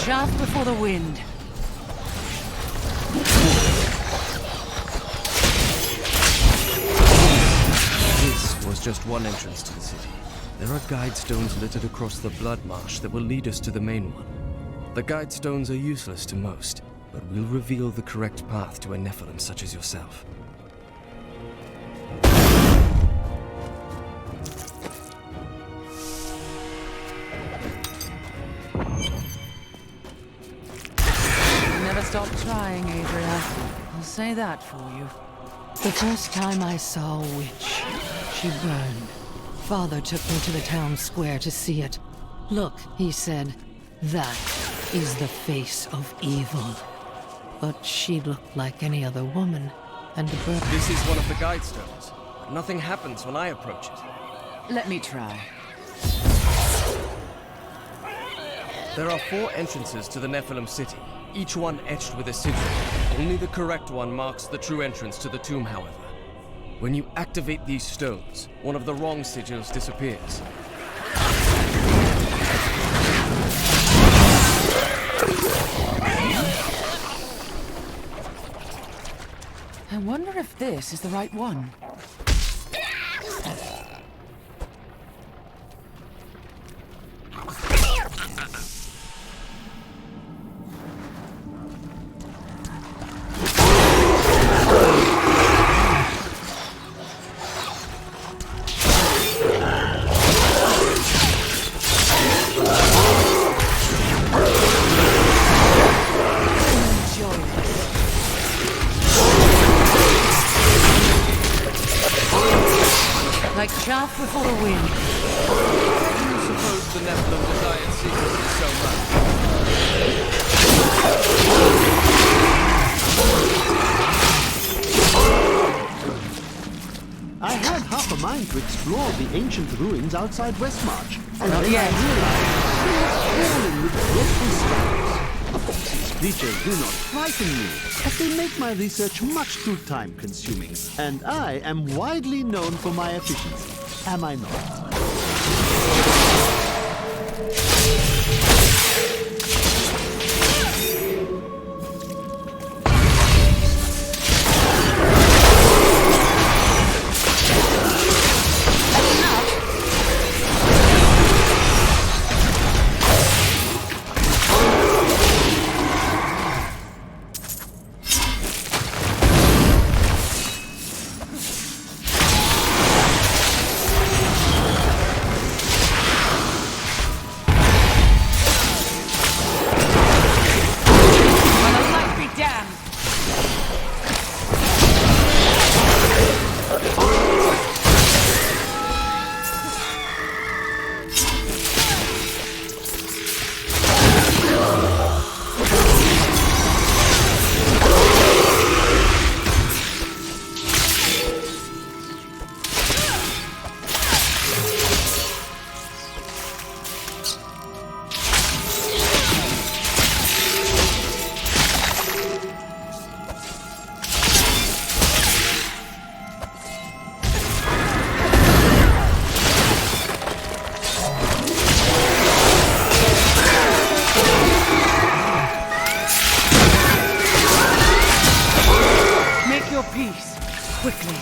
Chaff before the wind. This was just one entrance to the city. There are guide stones littered across the Blood Marsh that will lead us to the main one. The guide stones are useless to most, but will reveal the correct path to a Nephilim such as yourself. Stop trying, Adria. I'll say that for you. The first time I saw a witch, she burned. Father took me to the town square to see it. Look, he said, that is the face of evil. But she looked like any other woman, and burned. This is one of the guide stones, but nothing happens when I approach it. Let me try. There are 4 entrances to the Nephilim city, each one etched with a sigil. Only the correct one marks the true entrance to the tomb, however. When you activate these stones, one of the wrong sigils disappears. I wonder if this is the right one. Like chaff before the wind. Do you suppose the Nephilim desired secrecy so much? I had half a mind to explore the ancient ruins outside Westmarch, and then yet. I realized they were crawling with dreadful spiders. Of course, these creatures do not frighten me, as they make my research much too time-consuming, and I am widely known for my efficiency. Am I not? quickly.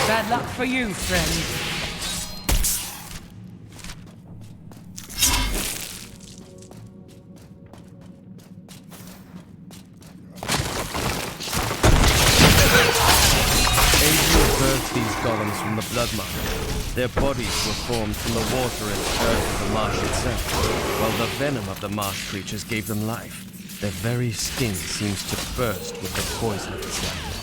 Bad luck for you, friend. These golems from the blood marsh. Their bodies were formed from the water and earth of the marsh itself, while the venom of the marsh creatures gave them life. Their very skin seems to burst with the poison of its life.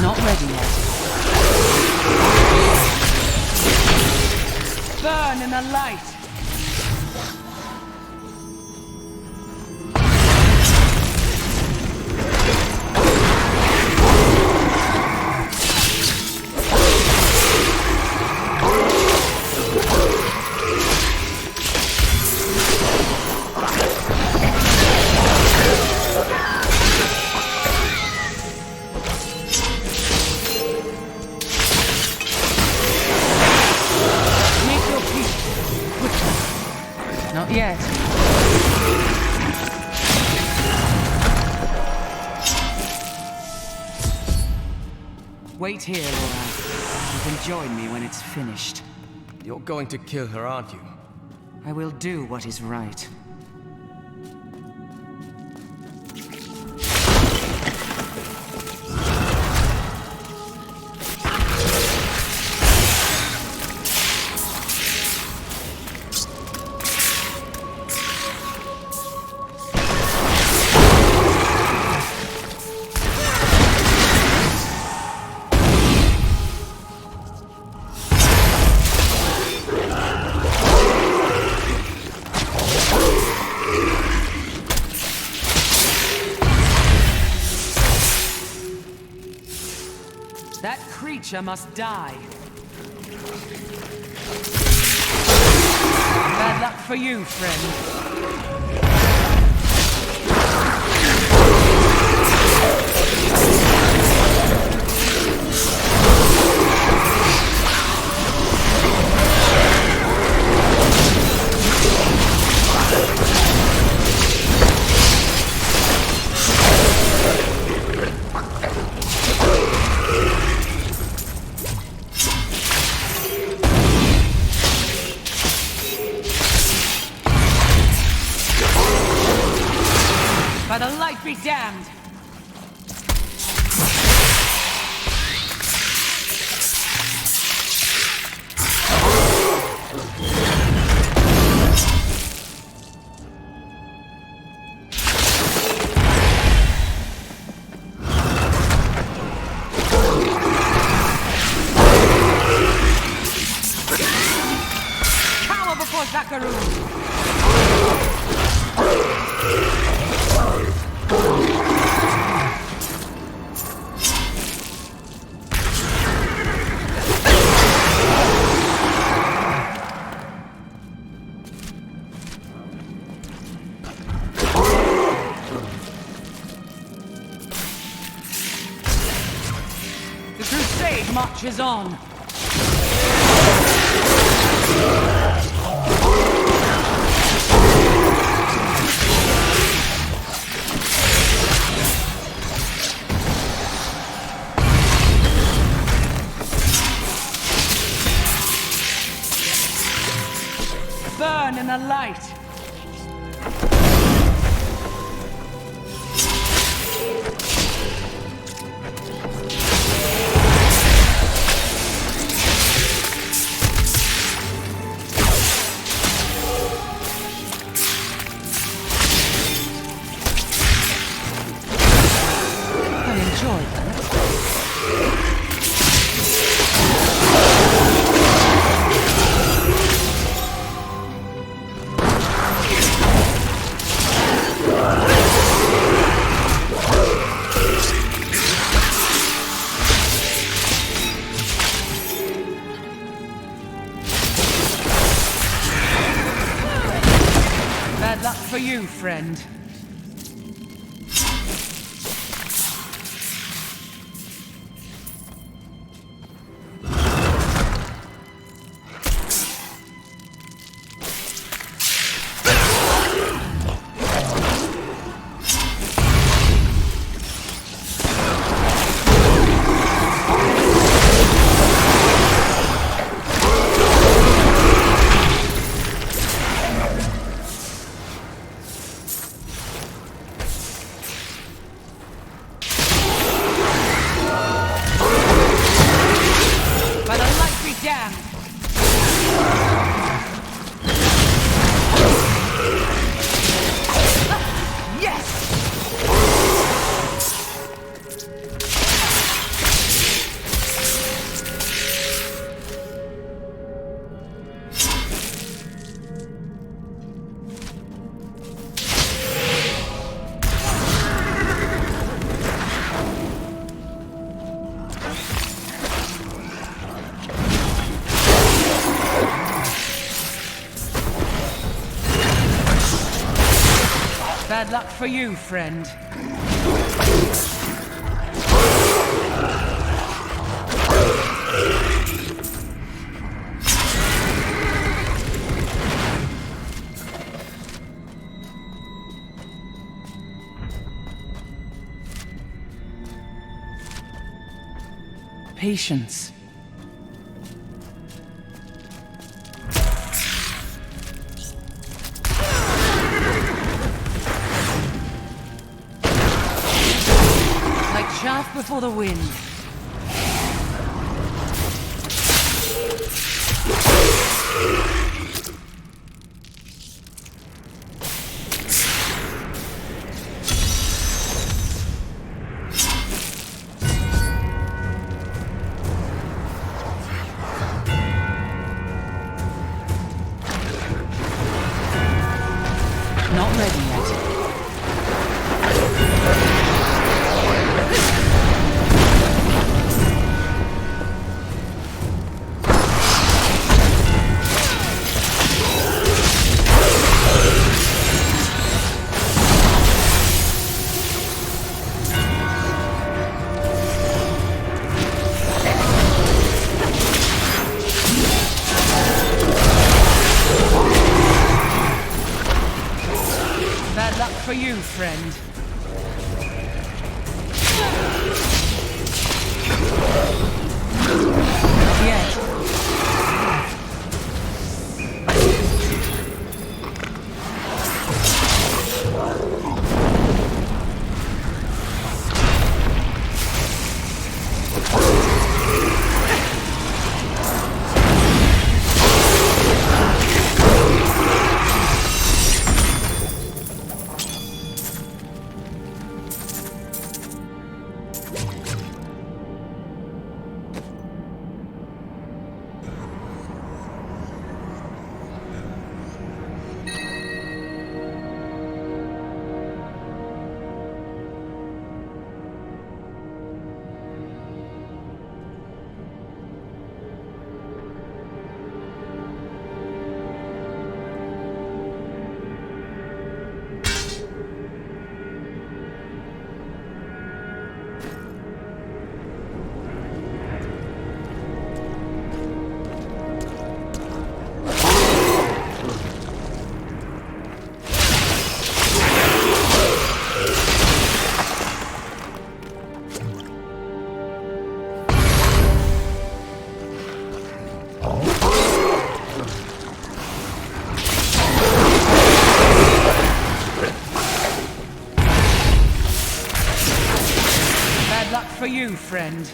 Not ready yet. Burn in the light! Not yet. Wait here, Laura. You can join me when it's finished. You're going to kill her, aren't you? I will do what is right. That creature must die. Bad luck for you, friend. buckaroo! The crusade marches on! Burn in the light! Bad luck for you, friend. Bad luck for you, friend. Patience. Chaff before the wind. Not ready yet. Bad luck for you, friend. Not yet. friend.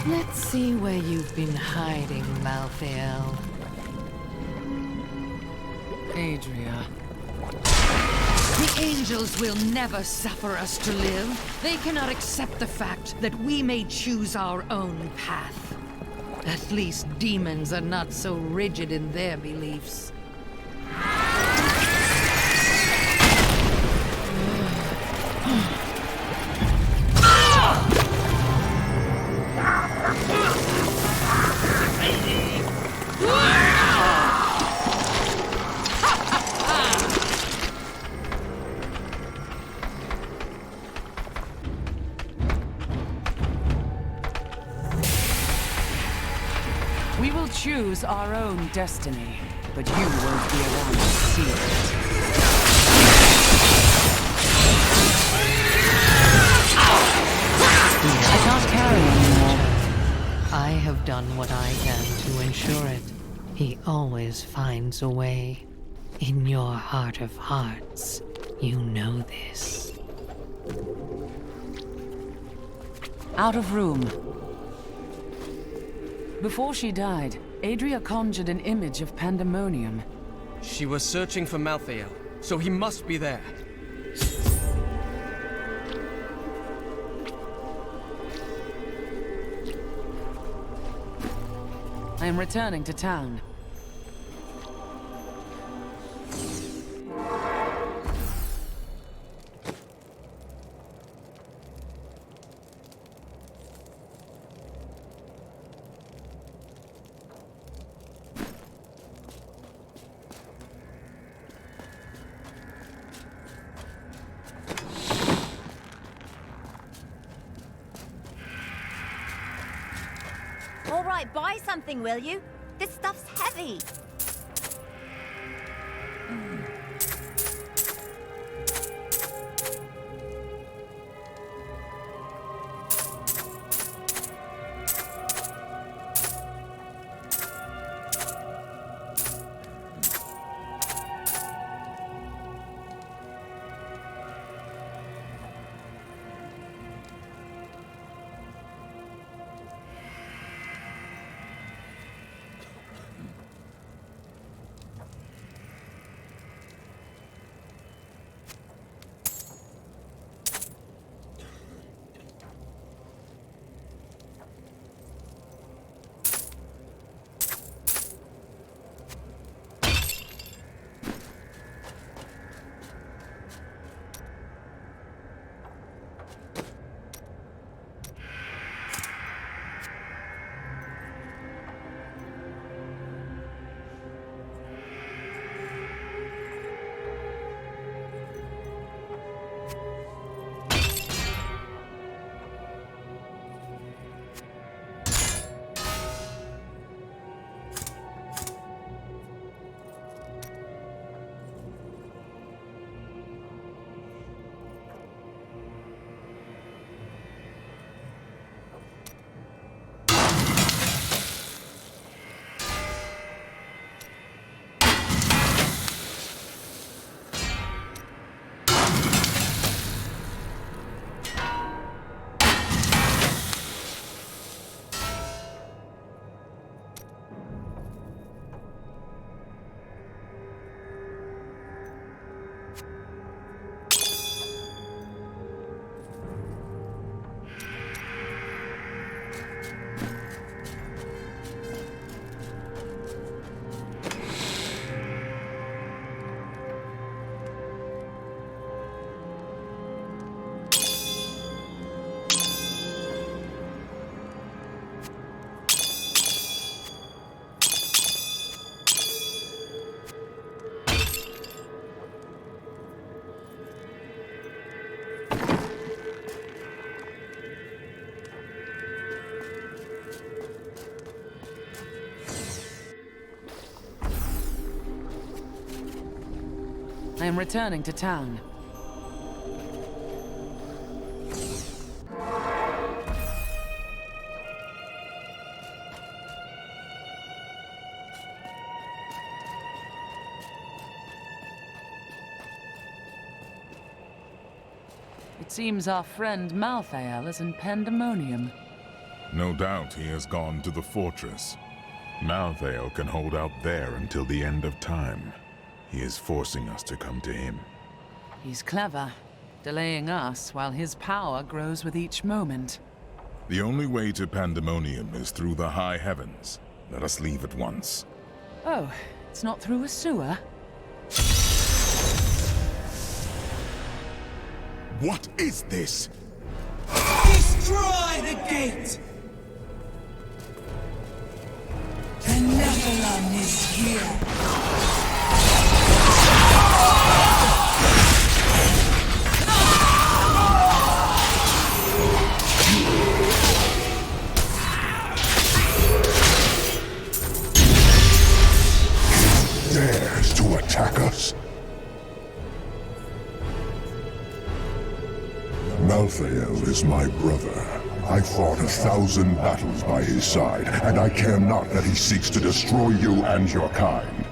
Let's see where you've been hiding, Malthael. Adria. The angels will never suffer us to live. They cannot accept the fact that we may choose our own path. At least demons are not so rigid in their beliefs. We will choose our own destiny, but you won't be around to see it. I can't carry anymore. I have done what I can to ensure it. He always finds a way. In your heart of hearts, you know this. Out of room. Before she died, Adria conjured an image of pandemonium. She was searching for Malthael, so he must be there. I am returning to town. All right, buy something, will you? This stuff's heavy. I am returning to town. It seems our friend Malthael is in Pandemonium. No doubt he has gone to the fortress. Malthael can hold out there until the end of time. He is forcing us to come to him. He's clever, delaying us while his power grows with each moment. The only way to Pandemonium is through the high heavens. Let us leave at once. Oh, it's not through a sewer? What is this? Destroy the gate! The Nephilim is here! Dares to attack us? Malthael is my brother. I fought 1,000 battles by his side, and I care not that he seeks to destroy you and your kind.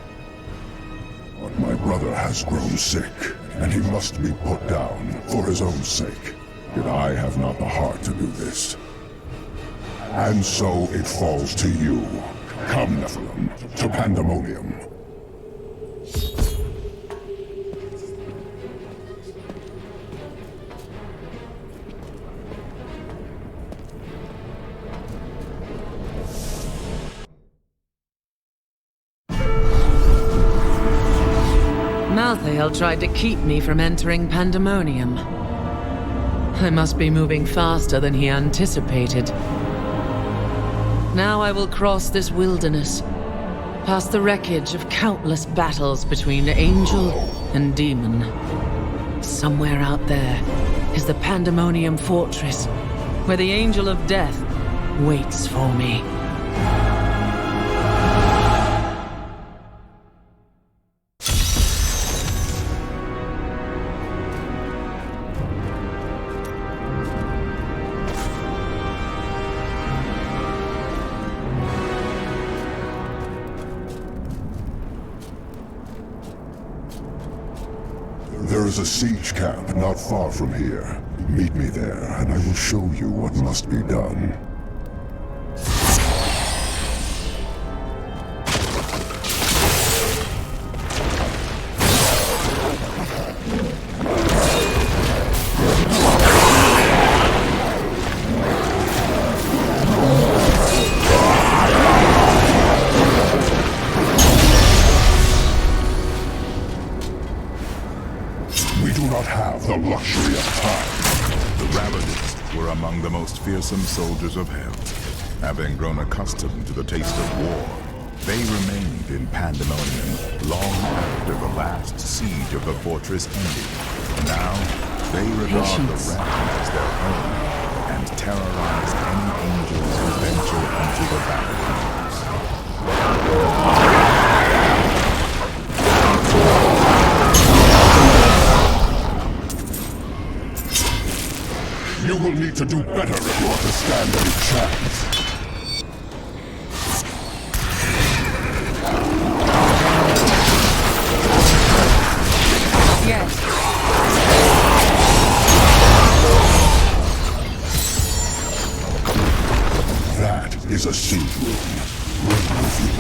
But my brother has grown sick, and he must be put down for his own sake. Yet I have not the heart to do this. And so it falls to you. Come, Nephilim, to Pandemonium. Malthael tried to keep me from entering Pandemonium. I must be moving faster than he anticipated. Now I will cross this wilderness, past the wreckage of countless battles between angel and demon. Somewhere out there is the Pandemonium Fortress, where the Angel of Death waits for me. There is a siege camp not far from here. Meet me there, and I will show you what must be done. The luxury of time. The Ravagers were among the most fearsome soldiers of hell. Having grown accustomed to the taste of war, they remained in Pandemonium long after the last siege of the fortress ended. Now, they regard the Ravagers as their own and terrorize any angels who venture into the battlefields. You will need to do better if you are to stand any chance. Yes. That is a siege room. Bring with you.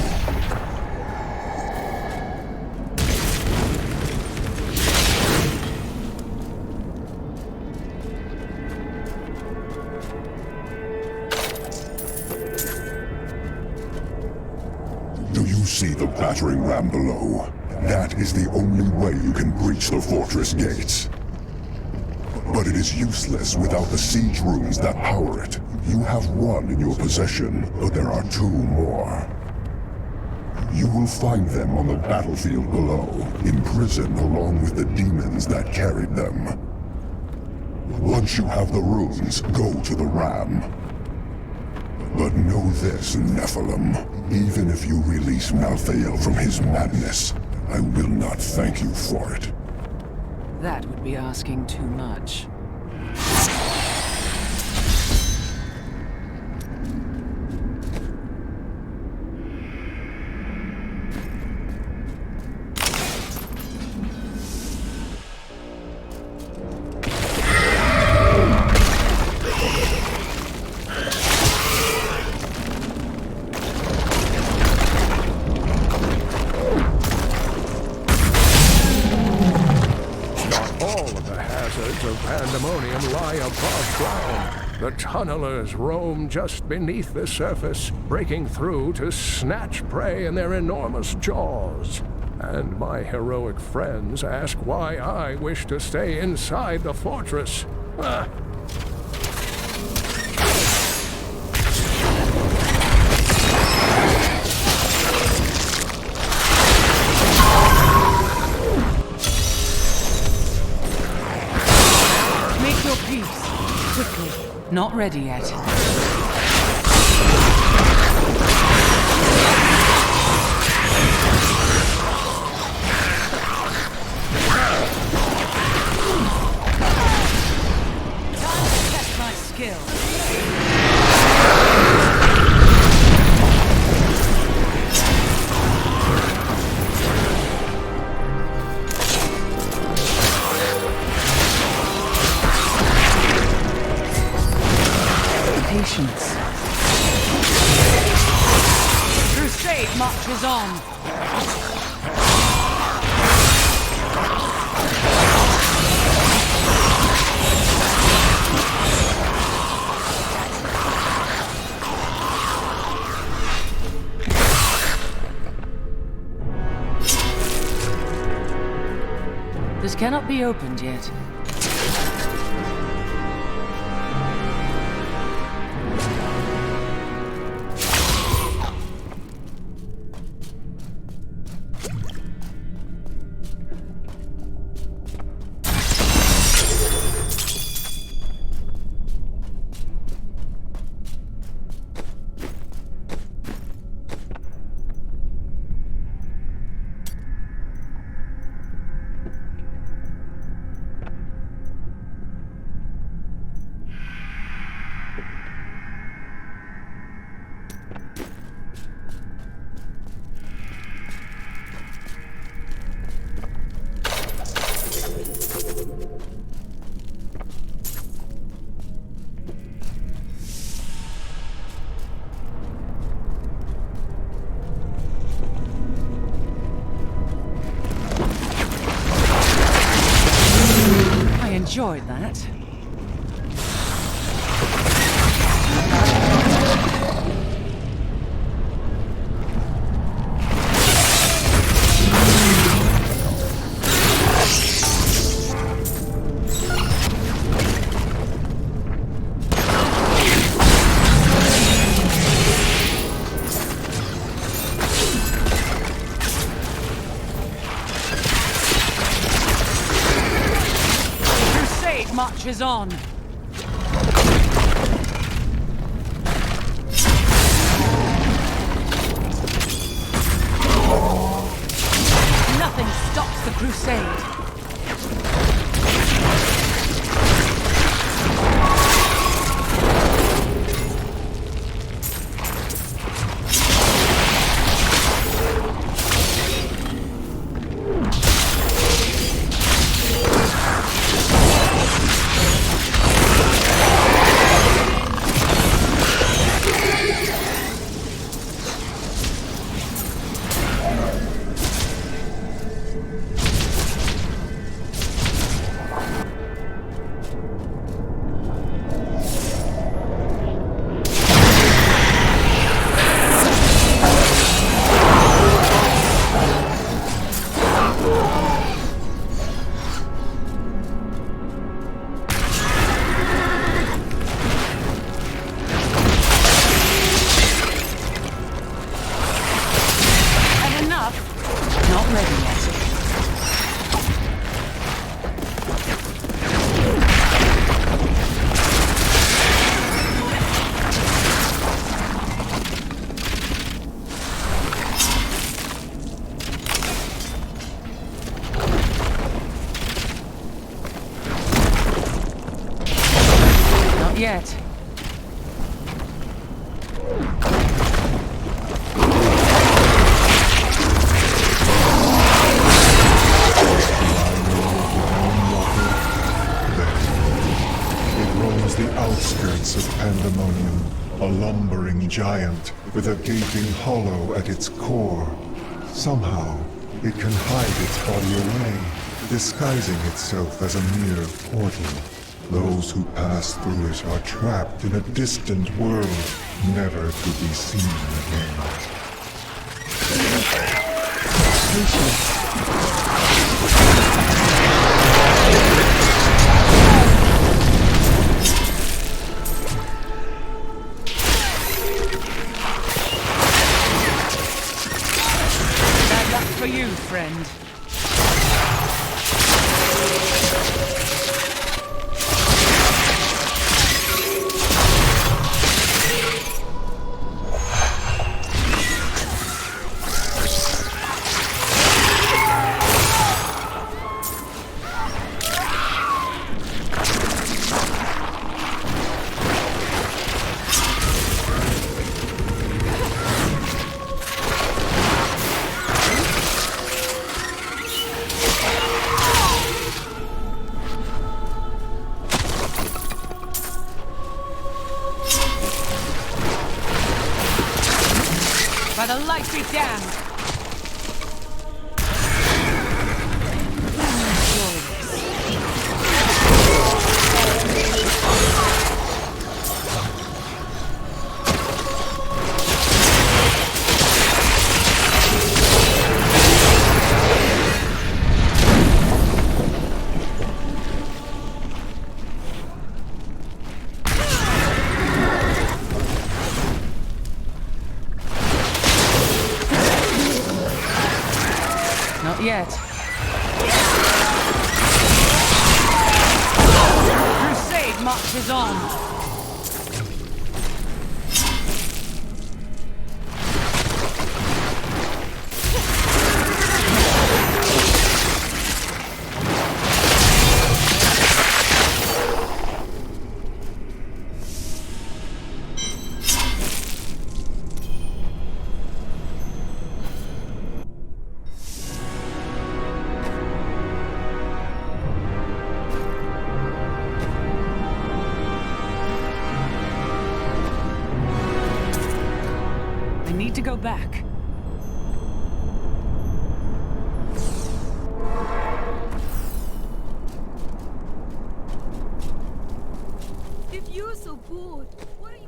See the battering ram below. That is the only way you can breach the fortress gates. But it is useless without the siege rooms that power it. You have one in your possession, but there are 2 more. You will find them on the battlefield below, imprisoned along with the demons that carried them. Once you have the rooms, go to the ram. But know this, Nephilim. Even if you release Malthael from his madness, I will not thank you for it. That would be asking too much. Pandemonium lie above ground. The tunnelers roam just beneath the surface, breaking through to snatch prey in their enormous jaws. And my heroic friends ask why I wish to stay inside the fortress. Not ready yet. Test my skill. Patience. Crusade marches on. This cannot be opened yet. Enjoyed that. Marches on. Nothing stops the crusade. yet. The outskirts of Pandemonium, a lumbering giant with a gaping hollow at its core. Somehow, it can hide its body away, disguising itself as a mere portal. Those who pass through it are trapped in a distant world, never to be seen again. For you, friend. By the light be damned! Not yet. Crusade marches on. I need to go back. If you're so bored, what are you...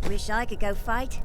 Wish I could go fight.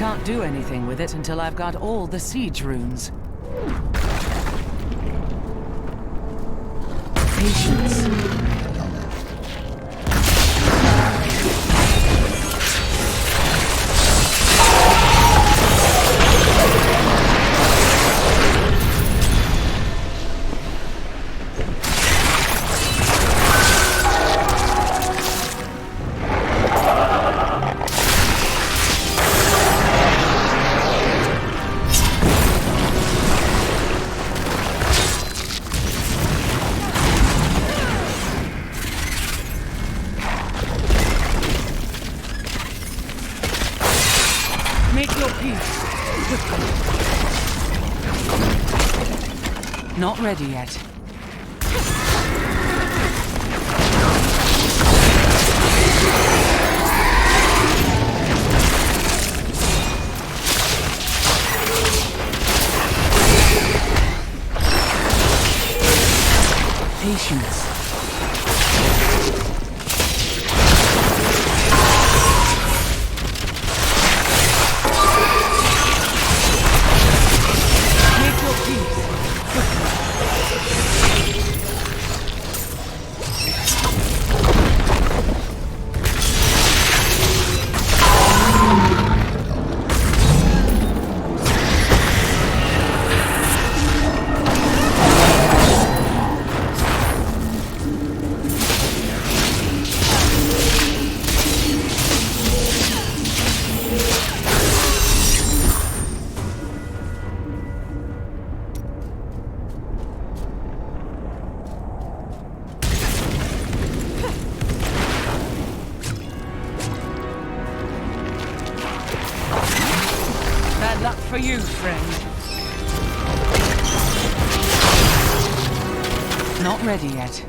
can't do anything with it until I've got all the siege runes. Patience. Not ready yet. Patience. Make your peace. Bad luck for you, friend. Not ready yet.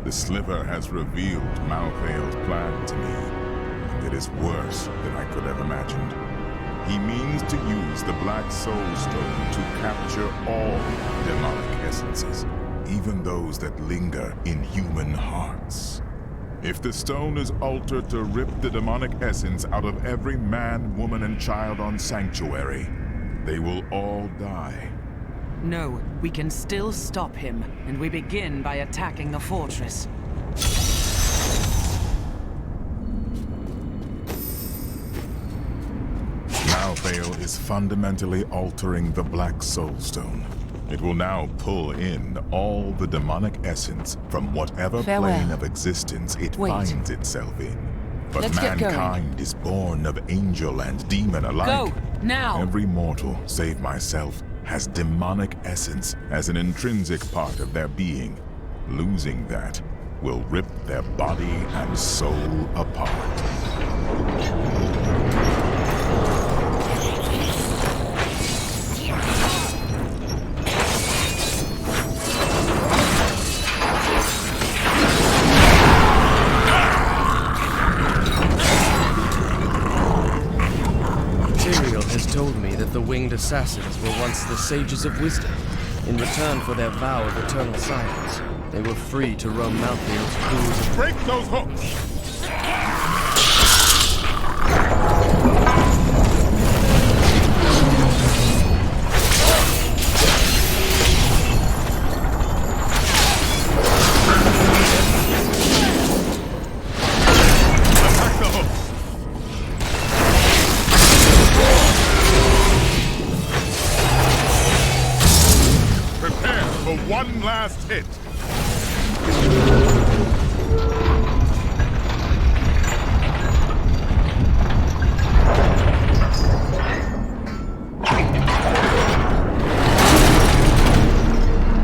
The sliver has revealed Malthael's plan to me, and it is worse than I could have imagined. He means to use the Black Soul Stone to capture all demonic essences, even those that linger in human hearts. If the stone is altered to rip the demonic essence out of every man, woman, and child on Sanctuary, they will all die. No, we can still stop him, and we begin by attacking the fortress. Malthael is fundamentally altering the Black Soul Stone. It will now pull in all the demonic essence from whatever plane of existence it finds itself in. But Let's mankind is born of angel and demon alike. Go, now! Every mortal, save myself, has demonic essence as an intrinsic part of their being. Losing that will rip their body and soul apart. Told me that the winged assassins were once the sages of wisdom. In return for their vow of eternal silence, they were free to roam Malthael's pools. Break those hooks! One last hit.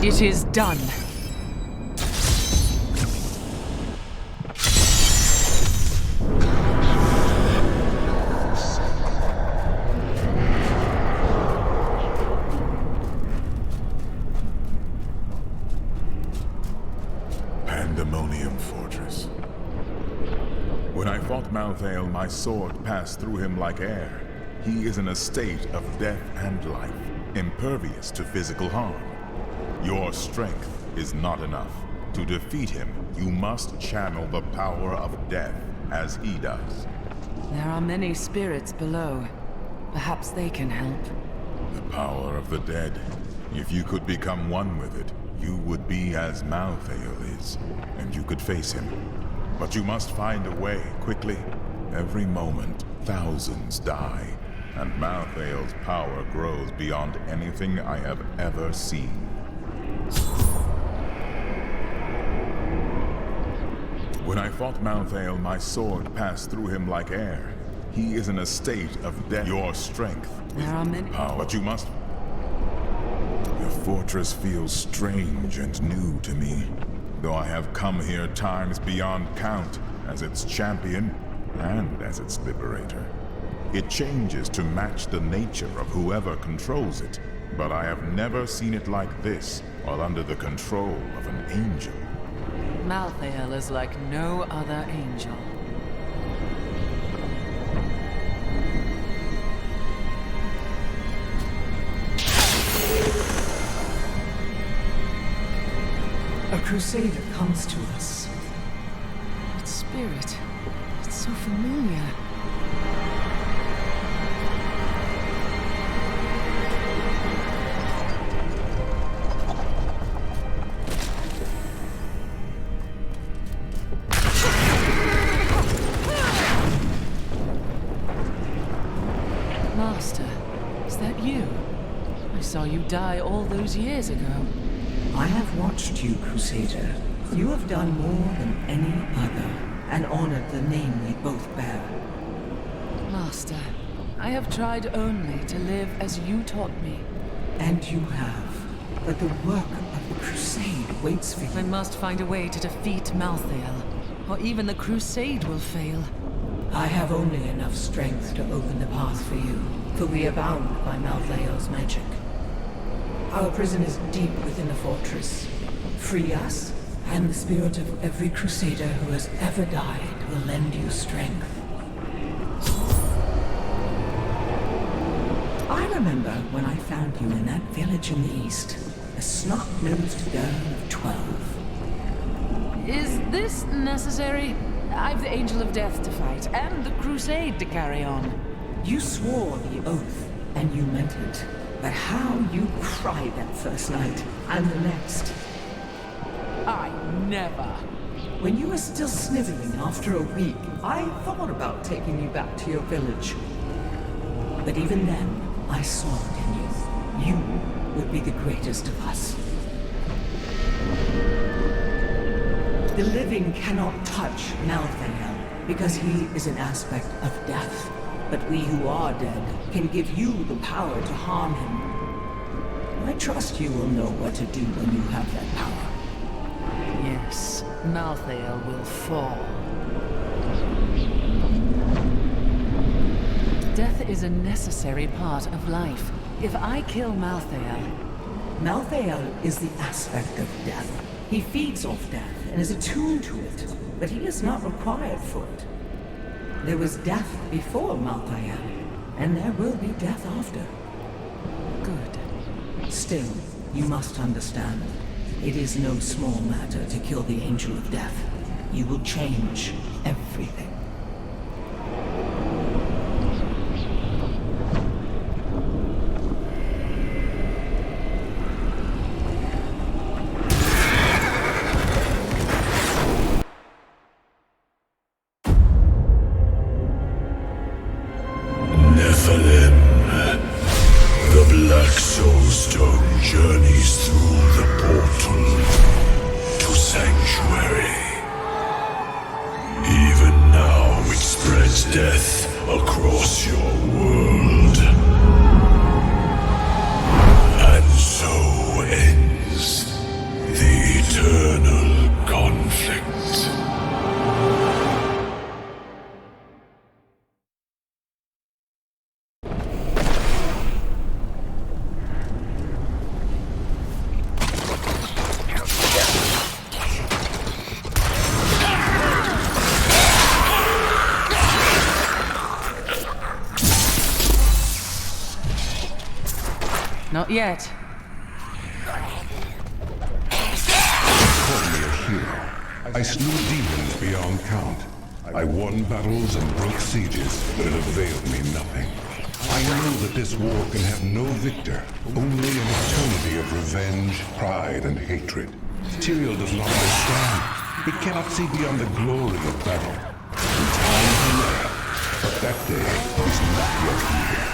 It is done. Malthael, my sword passed through him like air. He is in a state of death and life, impervious to physical harm. Your strength is not enough. To defeat him, you must channel the power of death, as he does. There are many spirits below. Perhaps they can help. The power of the dead. If you could become one with it, you would be as Malthael is, and you could face him. But you must find a way, quickly. Every moment, thousands die, and Malthael's power grows beyond anything I have ever seen. When I fought Malthael, my sword passed through him like air. He is in a state of death. Your strength There are many. power, but you must... The fortress feels strange and new to me, though I have come here times beyond count as its champion and as its liberator. It changes to match the nature of whoever controls it, but I have never seen it like this while under the control of an angel. Malthael is like no other angel. A crusader comes to us. Its spirit, it's so familiar. Master, is that you? I saw you die all those years ago. I have watched you, Crusader. You have done more than any other, and honored the name we both bear. Master, I have tried only to live as you taught me. And you have. But the work of the Crusade waits for you. I must find a way to defeat Malthael, or even the Crusade will fail. I have only enough strength to open the path for you, for we are bound by Malthael's magic. Our prison is deep within the fortress. Free us, and the spirit of every crusader who has ever died will lend you strength. I remember when I found you in that village in the east, a snot-nosed girl of 12. Is this necessary? I've the Angel of Death to fight, and the Crusade to carry on. You swore the oath, and you meant it. But how you cried that first night, and the next. I never. When you were still sniveling after a week, I thought about taking you back to your village. But even then, I saw it in you. You would be the greatest of us. The living cannot touch Malthael, because he is an aspect of death. But we who are dead can give you the power to harm him. I trust you will know what to do when you have that power. Yes, Malthael will fall. Death is a necessary part of life. If I kill Malthael... Malthael is the aspect of death. He feeds off death and is attuned to it, but he is not required for it. There was death before Malthael, and there will be death after. Good. Still, you must understand, it is no small matter to kill the Angel of Death. You will change everything. Not yet. Call me a hero. I slew demons beyond count. I won battles and broke sieges, but it availed me nothing. I know that this war can have no victor, only an eternity of revenge, pride, and hatred. Tyrael does not understand. He cannot see beyond the glory of battle. In time he may, but that day is not yet here.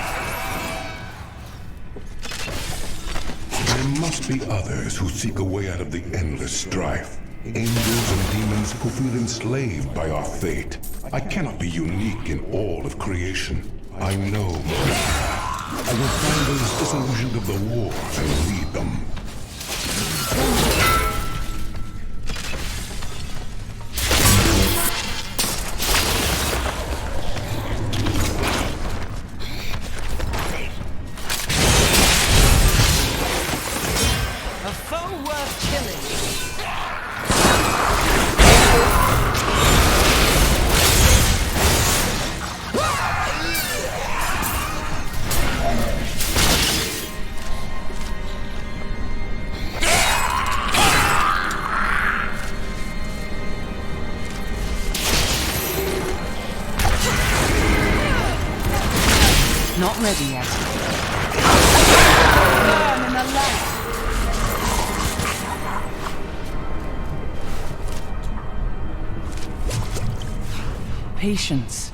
There must be others who seek a way out of the endless strife. Angels and demons who feel enslaved by our fate. I cannot be unique in all of creation. I know I will find those disillusioned of the war and lead them. A foe worth killing. Not ready yet. Burn in the light. Patience.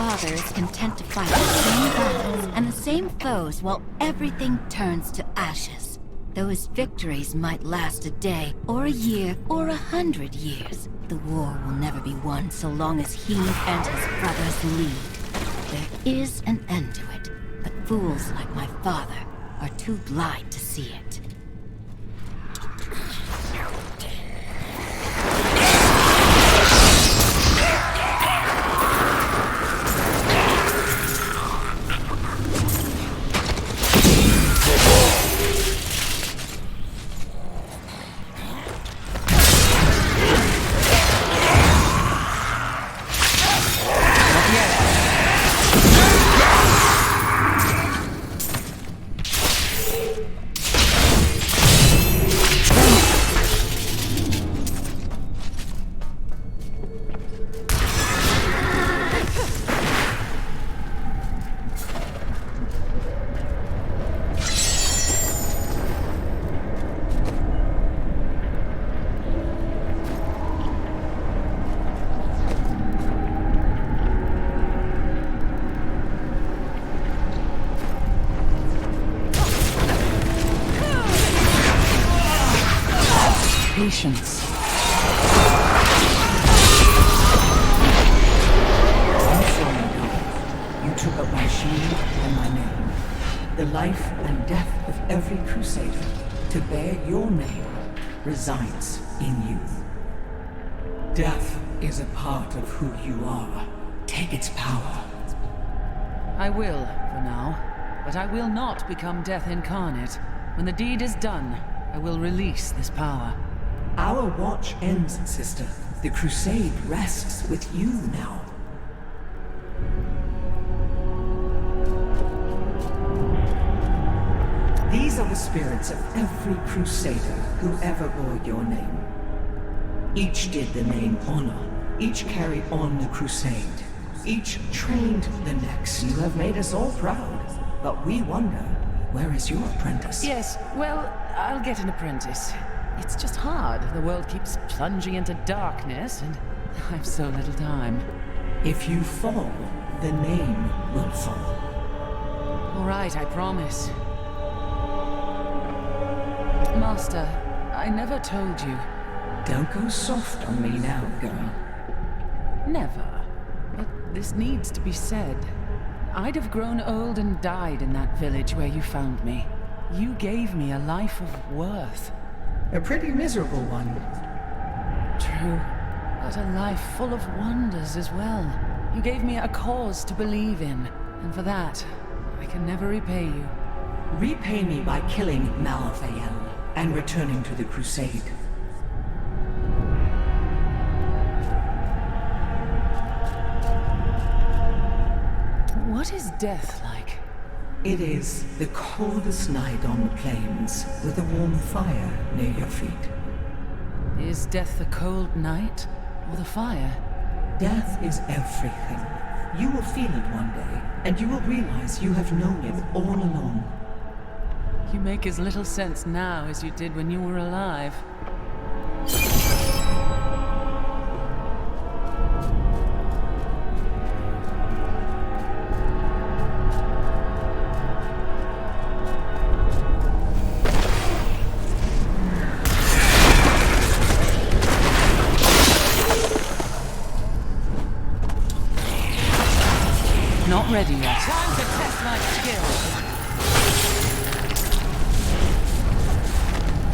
father is content to fight the same battles and the same foes while everything turns to ashes. Though his victories might last a day, or a year, or 100 years, the war will never be won so long as he and his brothers lead. There is an end to it, but fools like my father are too blind to see it. patience. I'm sorry, no. You took up my shield and my name. The life and death of every crusader to bear your name resides in you. Death is a part of who you are. Take its power. I will, for now. But I will not become Death incarnate. When the deed is done, I will release this power. Our watch ends, sister. The crusade rests with you now. These are the spirits of every crusader who ever bore your name. Each did the name honor. Each carried on the crusade. Each trained the next. You have made us all proud. But we wonder, where is your apprentice? Yes, well, I'll get an apprentice. It's just hard. The world keeps plunging into darkness, and I've so little time. If you fall, the name will fall. All right, I promise. Master, I never told you. Don't go soft on me now, girl. Never. But this needs to be said. I'd have grown old and died in that village where you found me. You gave me a life of worth. A pretty miserable one. True, but a life full of wonders as well. You gave me a cause to believe in, and for that, I can never repay you. Repay me by killing Malthael and returning to the crusade. What is death like? It is the coldest night on the plains, with a warm fire near your feet. Is death the cold night, or the fire? Death is everything. You will feel it one day, and you will realize you have known it all along. You make as little sense now as you did when you were alive. Not ready yet. Time to test my skill.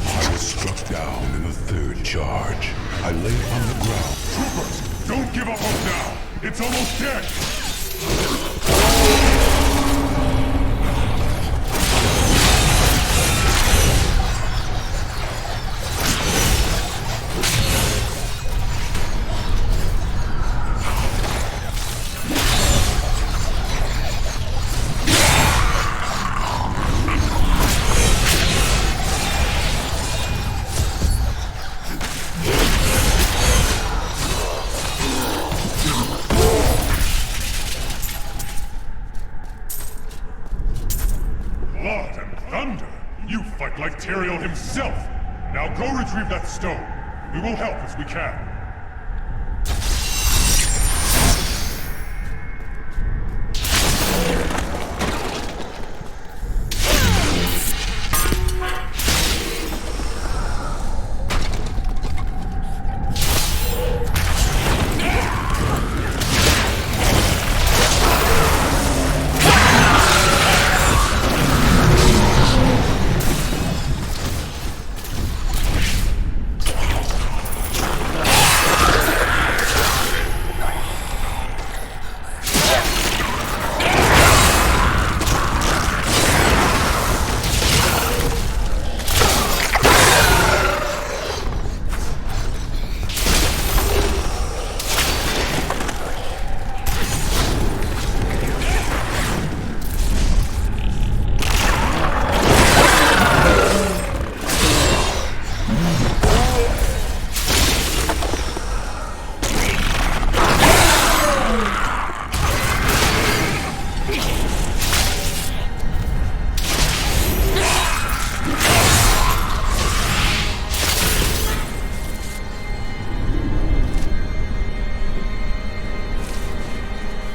I was struck down in the third charge. I lay on the ground. Troopers, don't give up hope now. It's almost dead. Himself! Now go retrieve that stone. We will help as we can.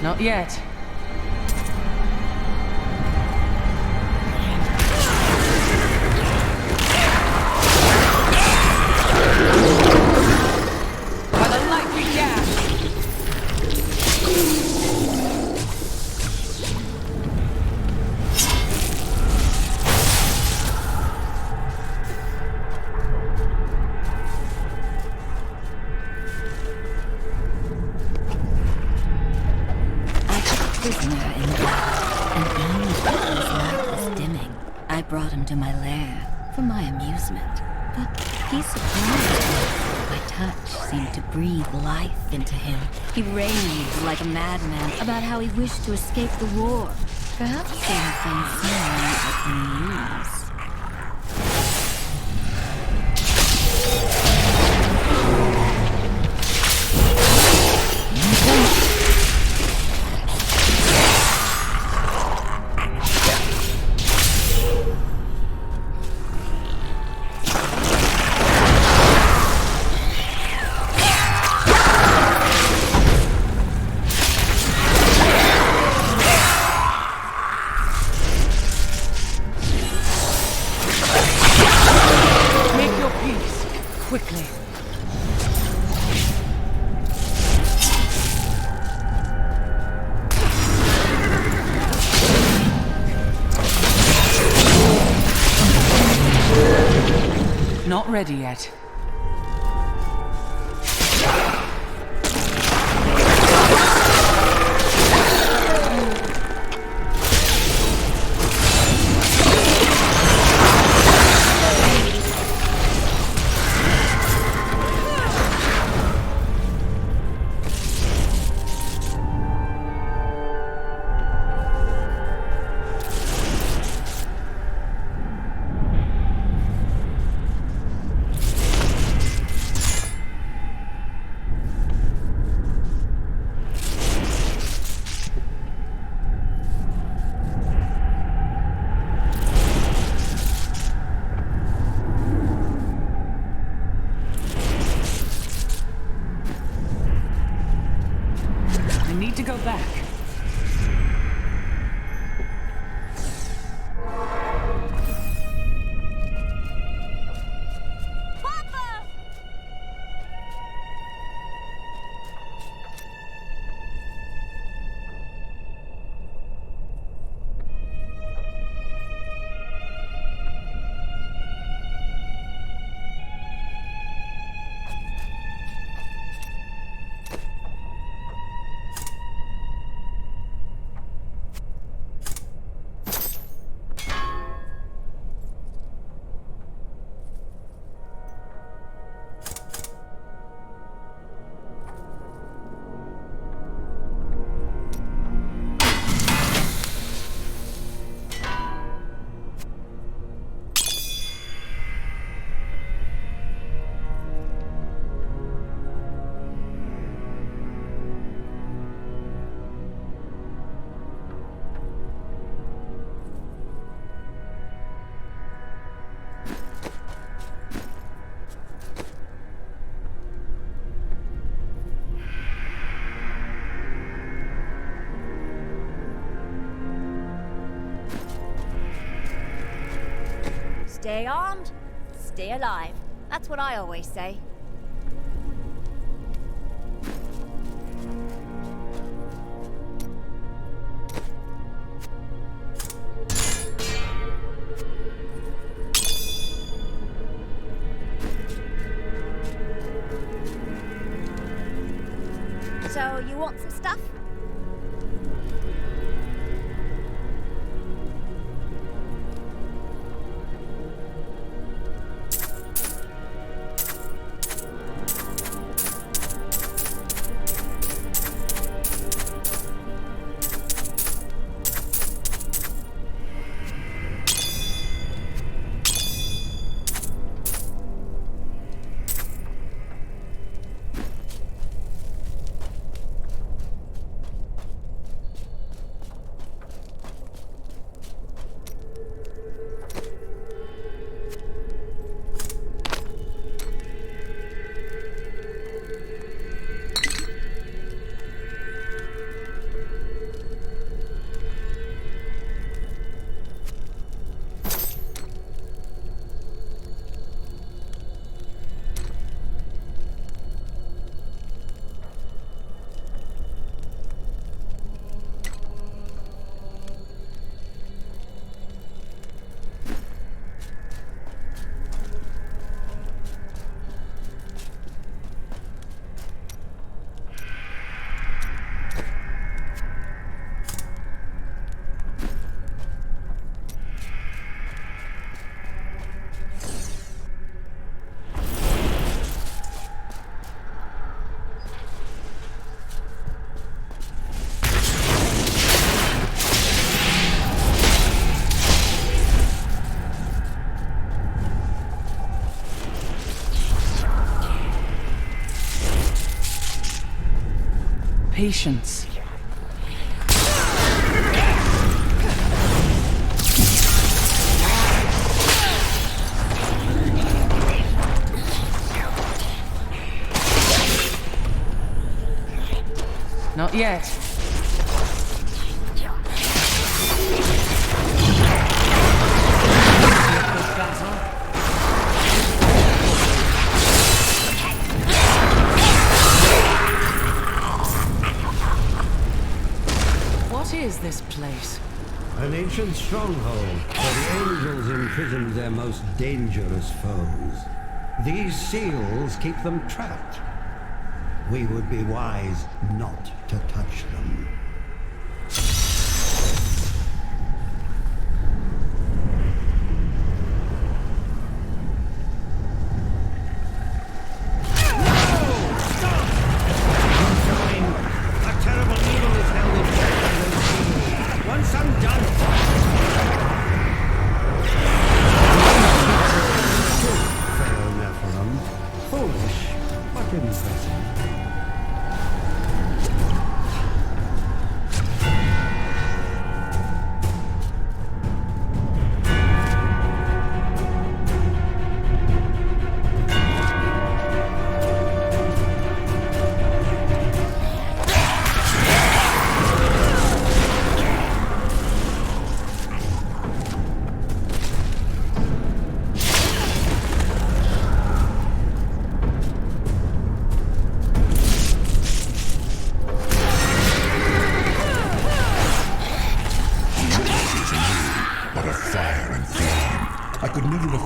Not yet. come to my lair for my amusement. But he surprised me. My touch seemed to breathe life into him. He raved like a madman about how he wished to escape the war. Perhaps something someone I can use. Quickly. Not ready yet. I need to go back. Stay armed, stay alive. That's what I always say. So, you want some stuff? patience. Not yet. What is this place? An ancient stronghold where the angels imprisoned their most dangerous foes. These seals keep them trapped. We would be wise not to touch them.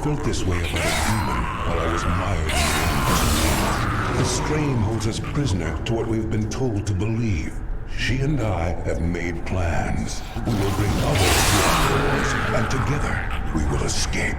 Felt this way about a demon while I was mired in the strain holds us prisoner to what we've been told to believe. She and I have made plans. We will bring others to our doors, and together we will escape.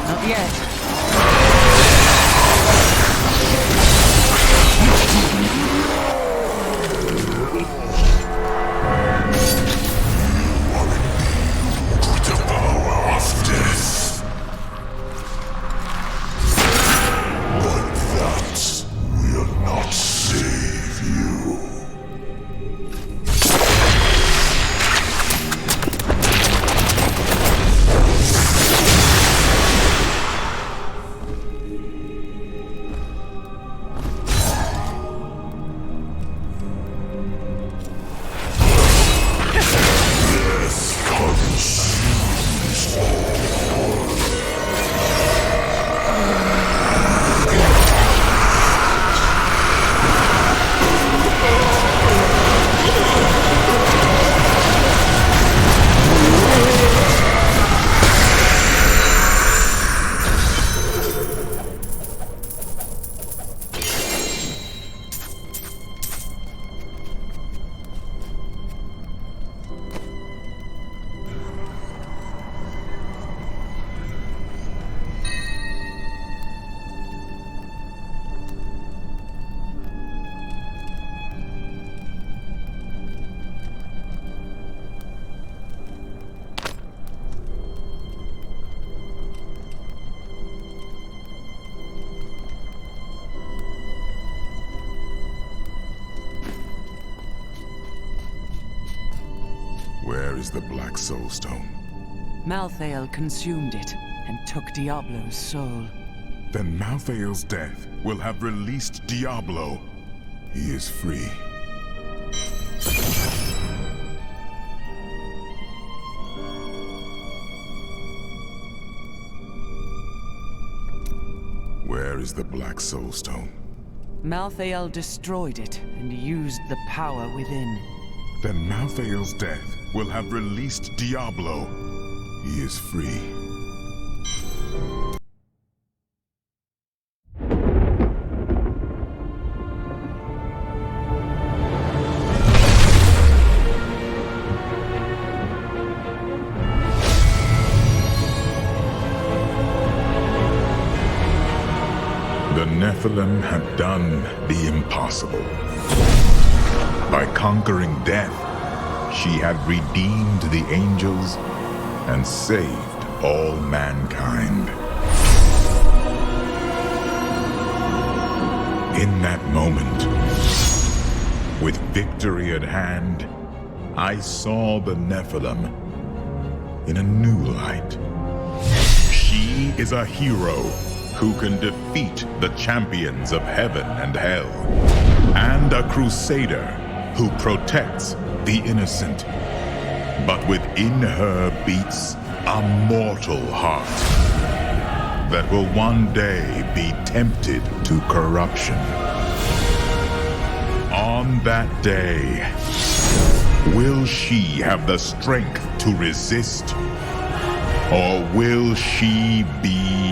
Not yet. Where is the Black Soul Stone? Malthael consumed it and took Diablo's soul. Then Malthael's death will have released Diablo. He is free. Where is the Black Soul Stone? Malthael destroyed it and used the power within. Then Malthael's death will have released Diablo. He is free. The Nephilim had done the impossible. By conquering death, she had redeemed the angels and saved all mankind. In that moment, with victory at hand, I saw the Nephilim in a new light. She is a hero who can defeat the champions of heaven and hell, and a crusader who protects the innocent. But within her beats a mortal heart that will one day be tempted to corruption. On that day, will she have the strength to resist, or will she be